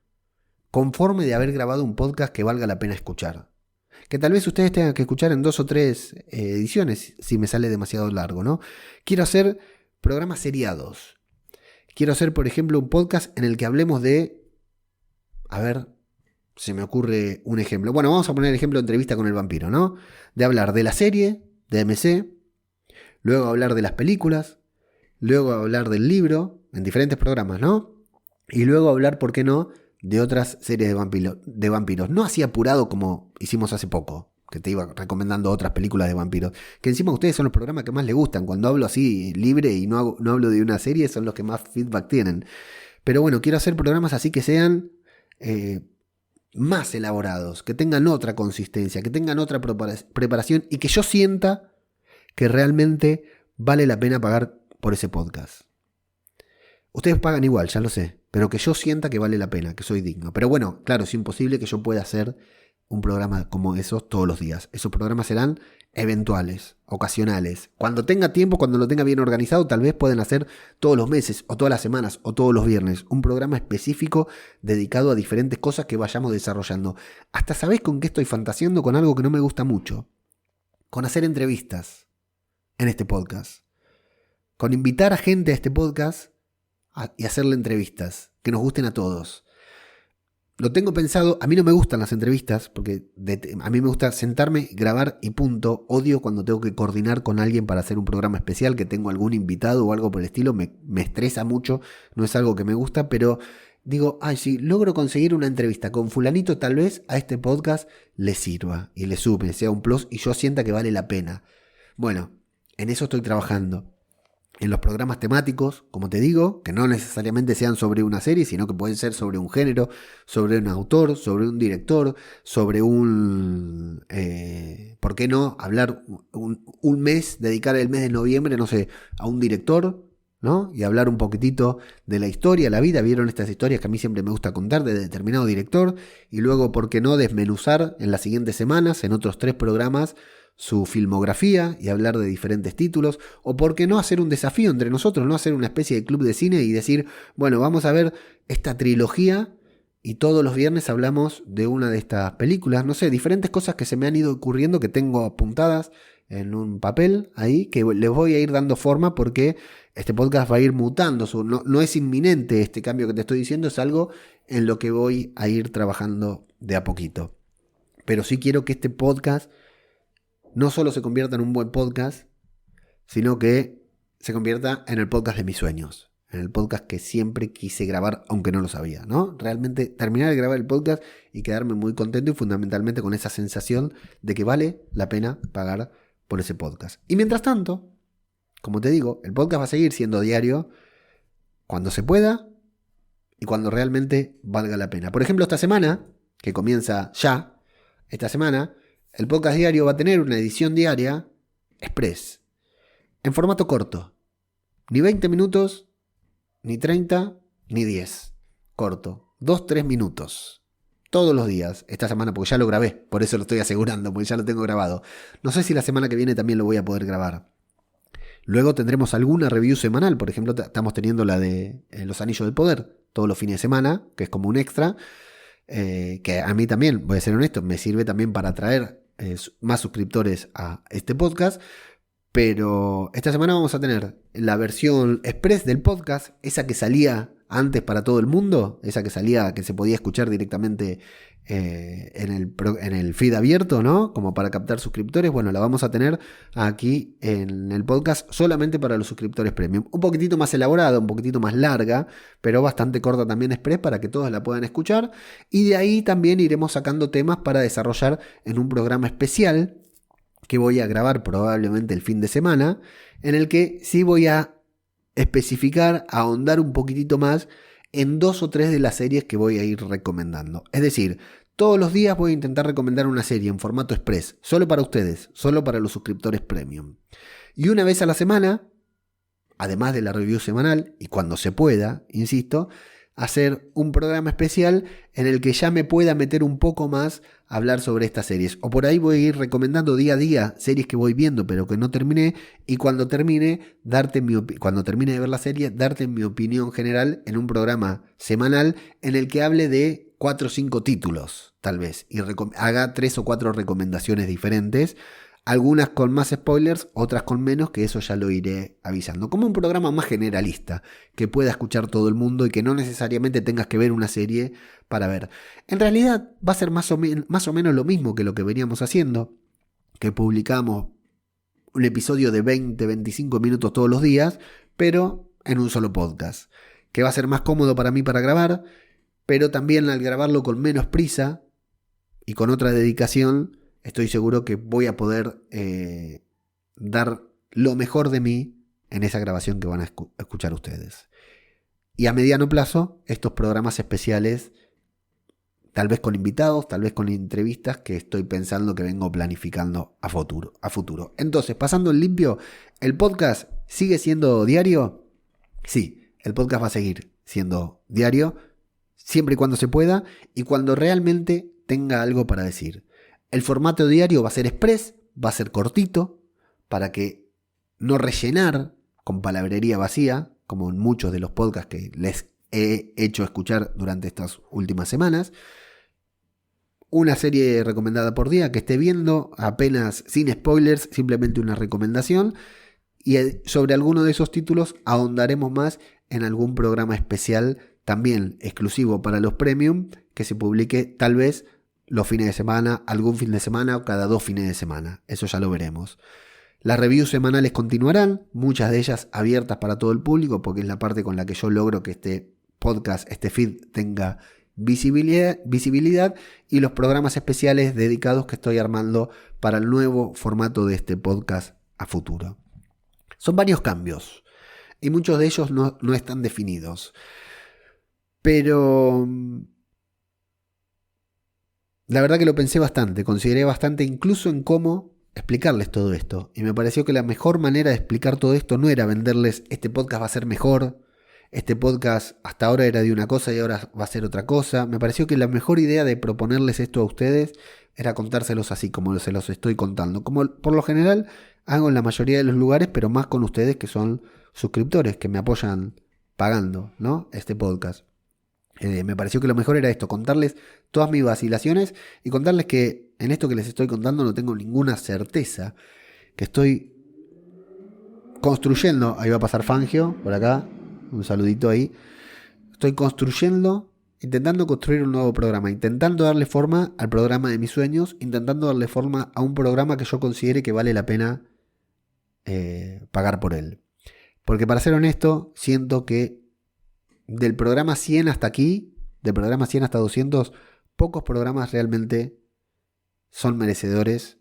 conforme de haber grabado un podcast que valga la pena escuchar. Que tal vez ustedes tengan que escuchar en 2 o 3 ediciones, si me sale demasiado largo, ¿no? Quiero hacer programas seriados. Quiero hacer, por ejemplo, un podcast en el que hablemos de... A ver... Se me ocurre un ejemplo. Bueno, vamos a poner el ejemplo de Entrevista con el vampiro, ¿no? De hablar de la serie, de AMC, luego hablar de las películas, luego hablar del libro, en diferentes programas, ¿no? Y luego hablar, ¿por qué no?, de otras series de vampiros. No así apurado como hicimos hace poco, que te iba recomendando otras películas de vampiros. Que encima ustedes son los programas que más les gustan. Cuando hablo así libre y no hablo de una serie, son los que más feedback tienen. Pero bueno, quiero hacer programas así que sean... más elaborados, que tengan otra consistencia, que tengan otra preparación y que yo sienta que realmente vale la pena pagar por ese podcast. Ustedes pagan igual, ya lo sé, pero que yo sienta que vale la pena, que soy digno. Pero bueno, claro, es imposible que yo pueda hacer un programa como esos todos los días. Esos programas serán eventuales, ocasionales. Cuando tenga tiempo, cuando lo tenga bien organizado, tal vez pueden hacer todos los meses, o todas las semanas, o todos los viernes, un programa específico dedicado a diferentes cosas que vayamos desarrollando. Hasta sabés con qué estoy fantaseando, con algo que no me gusta mucho. Con hacer entrevistas en este podcast. Con invitar a gente a este podcast y hacerle entrevistas que nos gusten a todos. Lo tengo pensado, a mí no me gustan las entrevistas, porque a mí me gusta sentarme, grabar y punto. Odio cuando tengo que coordinar con alguien para hacer un programa especial, que tengo algún invitado o algo por el estilo, me estresa mucho, no es algo que me gusta, pero digo, si logro conseguir una entrevista con fulanito, tal vez a este podcast le sirva y le sume, sea un plus y yo sienta que vale la pena. Bueno, en eso estoy trabajando. en los programas temáticos, como te digo, que no necesariamente sean sobre una serie, sino que pueden ser sobre un género, sobre un autor, sobre un director, sobre un... ¿por qué no? Hablar un mes, dedicar el mes de noviembre, no sé, a un director, ¿no? Y hablar un poquitito de la historia, la vida. Vieron estas historias que a mí siempre me gusta contar de determinado director. Y luego, ¿por qué no? Desmenuzar en las siguientes semanas, en otros 3 programas, su filmografía y hablar de diferentes títulos, o por qué no hacer un desafío entre nosotros, no hacer una especie de club de cine y decir, bueno, vamos a ver esta trilogía y todos los viernes hablamos de una de estas películas, no sé, diferentes cosas que se me han ido ocurriendo, que tengo apuntadas en un papel ahí, que les voy a ir dando forma porque este podcast va a ir mutando, no es inminente este cambio que te estoy diciendo, es algo en lo que voy a ir trabajando de a poquito. Pero sí quiero que este podcast no solo se convierta en un buen podcast, sino que se convierta en el podcast de mis sueños, en el podcast que siempre quise grabar, aunque no lo sabía, ¿no? Realmente terminar de grabar el podcast y quedarme muy contento y fundamentalmente con esa sensación de que vale la pena pagar por ese podcast. Y mientras tanto, como te digo, el podcast va a seguir siendo diario cuando se pueda y cuando realmente valga la pena. Por ejemplo, esta semana, que comienza ya, esta semana, el podcast diario va a tener una edición diaria express, en formato corto. Ni 20 minutos, ni 30, ni 10. Corto. 2-3 minutos. Todos los días. Esta semana, porque ya lo grabé. Por eso lo estoy asegurando, porque ya lo tengo grabado. No sé si la semana que viene también lo voy a poder grabar. Luego tendremos alguna review semanal. Por ejemplo, estamos teniendo la de Los Anillos del Poder. Todos los fines de semana, que es como un extra. Que a mí también, voy a ser honesto, me sirve también para atraer más suscriptores a este podcast. Pero esta semana vamos a tener la versión express del podcast, esa que salía antes para todo el mundo, esa que salía, que se podía escuchar directamente en el feed abierto, ¿no? Como para captar suscriptores. Bueno, la vamos a tener aquí en el podcast solamente para los suscriptores premium. Un poquitito más elaborada, un poquitito más larga, pero bastante corta también express para que todos la puedan escuchar. Y de ahí también iremos sacando temas para desarrollar en un programa especial que voy a grabar probablemente el fin de semana, en el que sí voy a especificar, ahondar un poquitito más en 2 o 3 de las series que voy a ir recomendando. Es decir, todos los días voy a intentar recomendar una serie en formato express, solo para ustedes, solo para los suscriptores premium. Y una vez a la semana, además de la review semanal, y cuando se pueda, insisto, hacer un programa especial en el que ya me pueda meter un poco más a hablar sobre estas series. O por ahí voy a ir recomendando día a día series que voy viendo pero que no terminé, y cuando termine, cuando termine de ver la serie, darte mi opinión general en un programa semanal en el que hable de 4 o 5 títulos, tal vez, y haga 3 o 4 recomendaciones diferentes. Algunas con más spoilers, otras con menos, que eso ya lo iré avisando. Como un programa más generalista, que pueda escuchar todo el mundo y que no necesariamente tengas que ver una serie para ver. En realidad va a ser más o menos lo mismo que lo que veníamos haciendo, que publicamos un episodio de 20-25 minutos todos los días, pero en un solo podcast. Que va a ser más cómodo para mí para grabar, pero también al grabarlo con menos prisa y con otra dedicación, estoy seguro que voy a poder dar lo mejor de mí en esa grabación que van a escuchar ustedes. Y a mediano plazo, estos programas especiales, tal vez con invitados, tal vez con entrevistas que estoy pensando que vengo planificando a futuro. Entonces, pasando en limpio, ¿el podcast sigue siendo diario? Sí, el podcast va a seguir siendo diario, siempre y cuando se pueda y cuando realmente tenga algo para decir. El formato diario va a ser express, va a ser cortito, para que no rellenar con palabrería vacía, como en muchos de los podcasts que les he hecho escuchar durante estas últimas semanas. Una serie recomendada por día que esté viendo, apenas sin spoilers, simplemente una recomendación. Y sobre alguno de esos títulos ahondaremos más en algún programa especial, también exclusivo para los premium, que se publique tal vez los fines de semana, algún fin de semana o cada 2 fines de semana. Eso ya lo veremos. Las reviews semanales continuarán, muchas de ellas abiertas para todo el público, porque es la parte con la que yo logro que este podcast, este feed tenga visibilidad, y los programas especiales dedicados que estoy armando para el nuevo formato de este podcast a futuro. Son varios cambios. y muchos de ellos no están definidos. Pero la verdad que lo pensé bastante, consideré bastante incluso en cómo explicarles todo esto. Y me pareció que la mejor manera de explicar todo esto no era venderles este podcast va a ser mejor, este podcast hasta ahora era de una cosa y ahora va a ser otra cosa. Me pareció que la mejor idea de proponerles esto a ustedes era contárselos así como se los estoy contando. Como por lo general hago en la mayoría de los lugares, pero más con ustedes que son suscriptores, que me apoyan pagando, ¿no? Este podcast. Me pareció que lo mejor era esto, contarles todas mis vacilaciones y contarles que en esto que les estoy contando no tengo ninguna certeza, que estoy construyendo, ahí va a pasar Fangio, por acá, un saludito ahí, estoy construyendo, intentando construir un nuevo programa, intentando darle forma al programa de mis sueños, intentando darle forma a un programa que yo considere que vale la pena pagar por él. Porque para ser honesto, siento que del programa 100 hasta aquí, del programa 100 hasta 200, pocos programas realmente son merecedores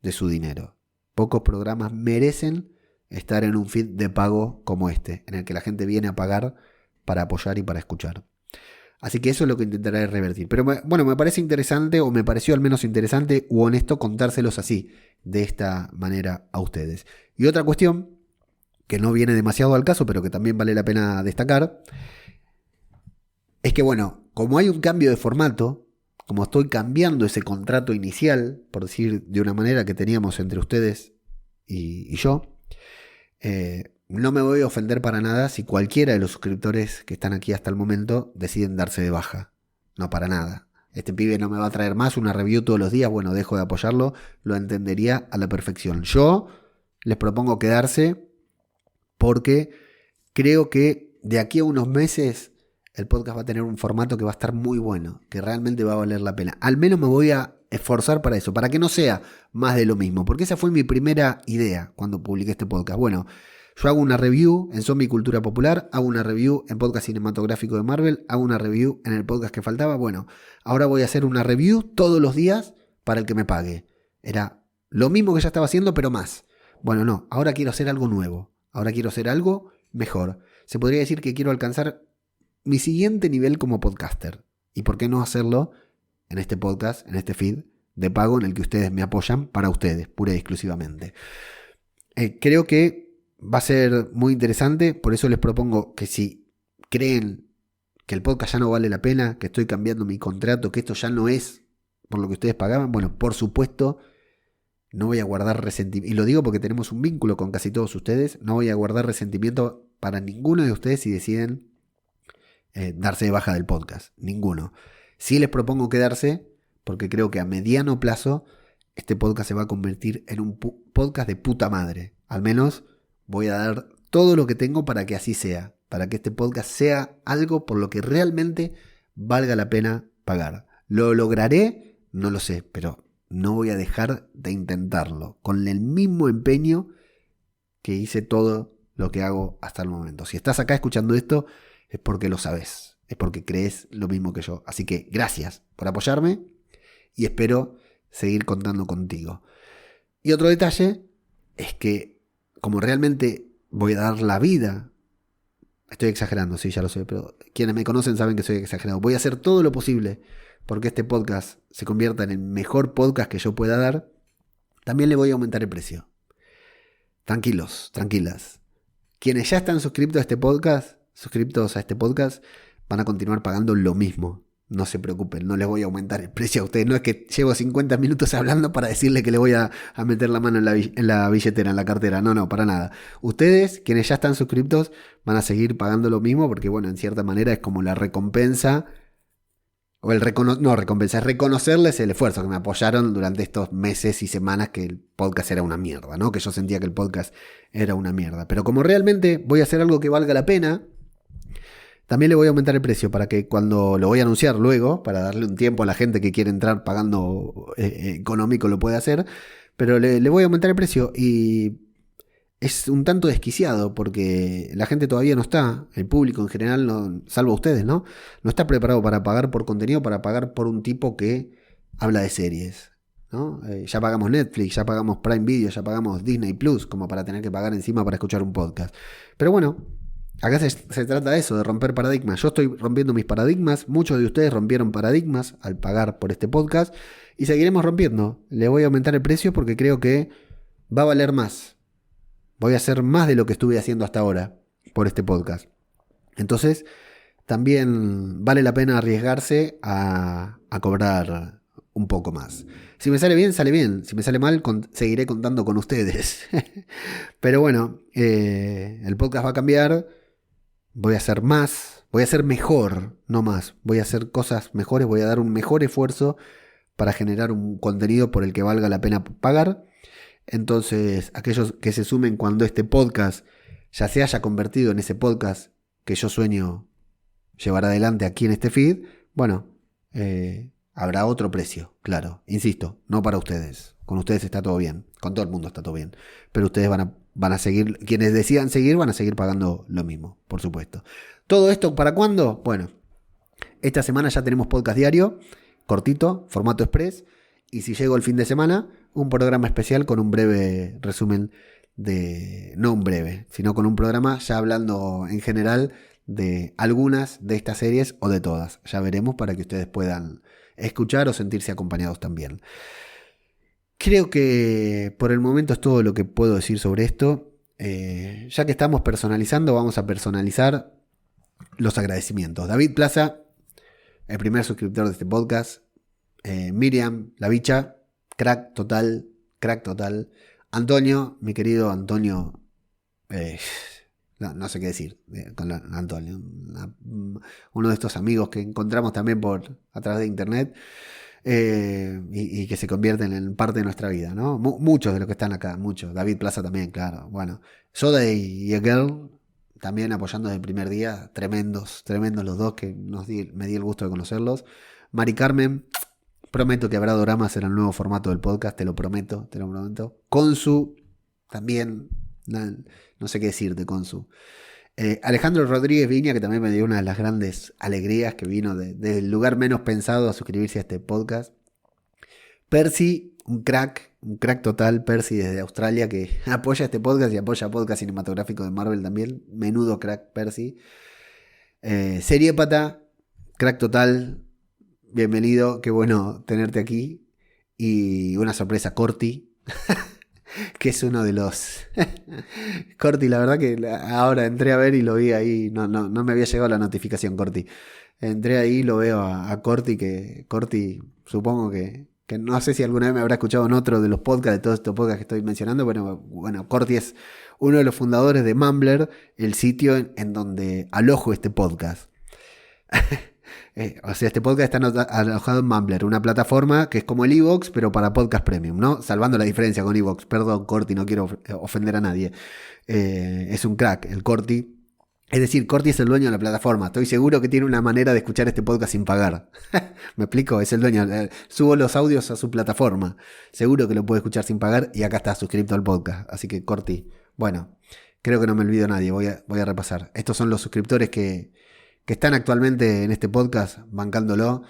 de su dinero. Pocos programas merecen estar en un feed de pago como este, en el que la gente viene a pagar para apoyar y para escuchar. Así que eso es lo que intentaré revertir. Pero bueno, me parece interesante, o me pareció al menos interesante u honesto contárselos así, de esta manera a ustedes. Y otra cuestión, que no viene demasiado al caso, pero que también vale la pena destacar, es que bueno, como hay un cambio de formato, como estoy cambiando ese contrato inicial, por decir de una manera que teníamos entre ustedes y yo, no me voy a ofender para nada si cualquiera de los suscriptores que están aquí hasta el momento deciden darse de baja. No, para nada. Este pibe no me va a traer más una review todos los días, bueno, dejo de apoyarlo, lo entendería a la perfección. Yo les propongo quedarse porque creo que de aquí a unos meses el podcast va a tener un formato que va a estar muy bueno, que realmente va a valer la pena. Al menos me voy a esforzar para eso, para que no sea más de lo mismo, porque esa fue mi primera idea cuando publiqué este podcast. Bueno, yo hago una review en Zombie Cultura Popular, hago una review en Podcast Cinematográfico de Marvel, hago una review en el podcast que faltaba. Bueno, ahora voy a hacer una review todos los días para el que me pague. Era lo mismo que ya estaba haciendo, pero más. Bueno, no, ahora quiero hacer algo nuevo, ahora quiero hacer algo mejor. Se podría decir que quiero alcanzar mi siguiente nivel como podcaster. ¿Y por qué no hacerlo en este podcast, en este feed de pago en el que ustedes me apoyan para ustedes, pura y exclusivamente? Creo que va a ser muy interesante, por eso les propongo que si creen que el podcast ya no vale la pena, que estoy cambiando mi contrato, que esto ya no es por lo que ustedes pagaban, bueno, por supuesto, no voy a guardar resentimiento, y lo digo porque tenemos un vínculo con casi todos ustedes, no voy a guardar resentimiento para ninguno de ustedes si deciden darse de baja del podcast, ninguno. Sí les propongo quedarse porque creo que a mediano plazo este podcast se va a convertir en un podcast de puta madre. Al menos voy a dar todo lo que tengo para que así sea, para que este podcast sea algo por lo que realmente valga la pena pagar. ¿Lo lograré? No lo sé, pero no voy a dejar de intentarlo con el mismo empeño que hice todo lo que hago hasta el momento. Si estás acá escuchando esto, es porque lo sabes, es porque crees lo mismo que yo. Así que gracias por apoyarme y espero seguir contando contigo. Y otro detalle es que como realmente voy a dar la vida, estoy exagerando, sí, ya lo sé, pero quienes me conocen saben que soy exagerado. Voy a hacer todo lo posible porque este podcast se convierta en el mejor podcast que yo pueda dar. También le voy a aumentar el precio. Tranquilos, tranquilas. Quienes ya están suscritos a este podcast, van a continuar pagando lo mismo. No se preocupen, no les voy a aumentar el precio a ustedes. No es que llevo 50 minutos hablando para decirle que le voy a meter la mano en la billetera, en la cartera. No, para nada. Ustedes, quienes ya están suscriptos, van a seguir pagando lo mismo porque, bueno, en cierta manera es como la recompensa. O recompensa, es reconocerles el esfuerzo que me apoyaron durante estos meses y semanas que el podcast era una mierda, ¿no? Que yo sentía que el podcast era una mierda. Pero como realmente voy a hacer algo que valga la pena, también le voy a aumentar el precio para que cuando lo voy a anunciar luego, para darle un tiempo a la gente que quiere entrar pagando económico lo puede hacer, pero le voy a aumentar el precio y es un tanto desquiciado porque la gente todavía no está, el público en general, no, salvo ustedes, ¿no? No está preparado para pagar por contenido, para pagar por un tipo que habla de series, ¿no? Ya pagamos Netflix, ya pagamos Prime Video, ya pagamos Disney Plus, como para tener que pagar encima para escuchar un podcast. Pero bueno, Acá se trata de eso, de romper paradigmas. Yo estoy rompiendo mis paradigmas, muchos de ustedes rompieron paradigmas al pagar por este podcast y seguiremos rompiendo. Le voy a aumentar el precio porque creo que va a valer más. Voy a hacer más de lo que estuve haciendo hasta ahora por este podcast. Entonces, también vale la pena arriesgarse a cobrar un poco más. Si me sale bien, sale bien. Si me sale mal, seguiré contando con ustedes. Pero bueno, el podcast va a cambiar. Voy a hacer más. Voy a hacer mejor, no más. Voy a hacer cosas mejores. Voy a dar un mejor esfuerzo para generar un contenido por el que valga la pena pagar. Entonces, aquellos que se sumen cuando este podcast ya se haya convertido en ese podcast que yo sueño llevar adelante aquí en este feed, bueno, habrá otro precio, claro. Insisto, no para ustedes. Con ustedes está todo bien. Con todo el mundo está todo bien. Pero ustedes van a seguir, quienes decidan seguir, van a seguir pagando lo mismo, por supuesto. ¿Todo esto para cuándo? Bueno, esta semana ya tenemos podcast diario, cortito, formato express. Y si llego el fin de semana, un programa especial con un breve resumen no un breve, sino con un programa ya hablando en general de algunas de estas series o de todas. Ya veremos para que ustedes puedan escuchar o sentirse acompañados también. Creo que por el momento es todo lo que puedo decir sobre esto. Ya que estamos personalizando, vamos a personalizar los agradecimientos. David Plaza, el primer suscriptor de este podcast. Miriam, la bicha, crack total. Antonio, mi querido Antonio, no sé qué decir con Antonio, uno de estos amigos que encontramos también a través de internet y que se convierten en parte de nuestra vida, ¿no? Muchos de los que están acá, muchos. David Plaza también, claro. Bueno, Soda y Egel también apoyando desde el primer día, tremendos los dos que me di el gusto de conocerlos. Mari Carmen. Prometo que habrá doramas en el nuevo formato del podcast, te lo prometo. Consu, también, no sé qué decirte, Consu. Alejandro Rodríguez Viña, que también me dio una de las grandes alegrías, que vino del lugar menos pensado a suscribirse a este podcast. Percy, un crack total, Percy desde Australia, que apoya este podcast y apoya podcast cinematográfico de Marvel también. Menudo crack, Percy. Seriépata, crack total. Bienvenido, qué bueno tenerte aquí. Y una sorpresa, Corti, que es uno de los... Corti, la verdad que ahora entré a ver y lo vi ahí, no me había llegado la notificación, Corti. Entré ahí y lo veo a Corti, que Corti supongo que no sé si alguna vez me habrá escuchado en otro de los podcasts, de todos estos podcasts que estoy mencionando, pero bueno, Corti es uno de los fundadores de Mumbler, el sitio en donde alojo este podcast. O sea, este podcast está alojado en Mumbler, una plataforma que es como el iVoox, pero para podcast premium, ¿no? Salvando la diferencia con iVoox. Perdón, Corti, no quiero ofender a nadie. Es un crack, el Corti. Es decir, Corti es el dueño de la plataforma. Estoy seguro que tiene una manera de escuchar este podcast sin pagar. ¿Me explico? Es el dueño. Subo los audios a su plataforma. Seguro que lo puede escuchar sin pagar y acá está suscrito al podcast. Así que, Corti, bueno, creo que no me olvido a nadie. Voy a repasar. Estos son los suscriptores que están actualmente en este podcast bancándolo.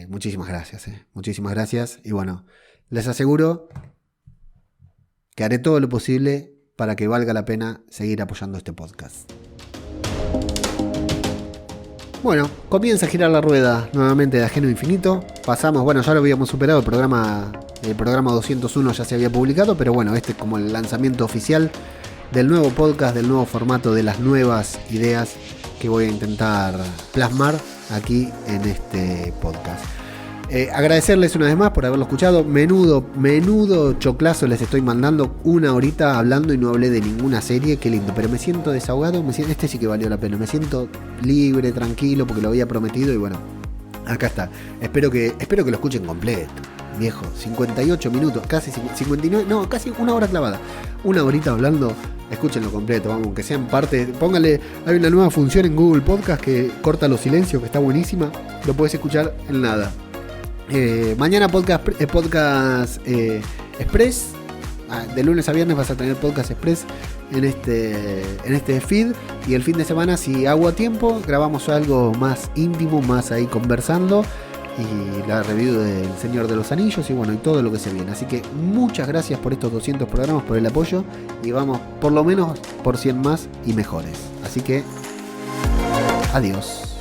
Muchísimas gracias. Muchísimas gracias. Y bueno, les aseguro que haré todo lo posible para que valga la pena seguir apoyando este podcast. Bueno, comienza a girar la rueda nuevamente de Ajeno Infinito. Pasamos, bueno, ya lo habíamos superado, el programa 201 ya se había publicado, pero bueno, este es como el lanzamiento oficial del nuevo podcast, del nuevo formato, de las nuevas ideas que voy a intentar plasmar aquí en este podcast. Agradecerles una vez más por haberlo escuchado. Menudo choclazo les estoy mandando. Una horita hablando y no hablé de ninguna serie. Qué lindo, pero me siento desahogado. Este sí que valió la pena. Me siento libre, tranquilo, porque lo había prometido y bueno, acá está. Espero que lo escuchen completo, viejo. 58 minutos, casi 59, no, casi una hora clavada. Una horita hablando. Escúchenlo completo, vamos, aunque sean parte. Póngale, hay una nueva función en Google Podcast que corta los silencios, que está buenísima. Lo puedes escuchar en nada. Mañana podcast Express. De lunes a viernes vas a tener podcast Express en este feed. Y el fin de semana, si hago a tiempo, grabamos algo más íntimo, más ahí conversando. y la review del Señor de los Anillos y bueno, y todo lo que se viene. Así que muchas gracias por estos 200 programas, por el apoyo y vamos por lo menos por 100 más y mejores. Así que adiós.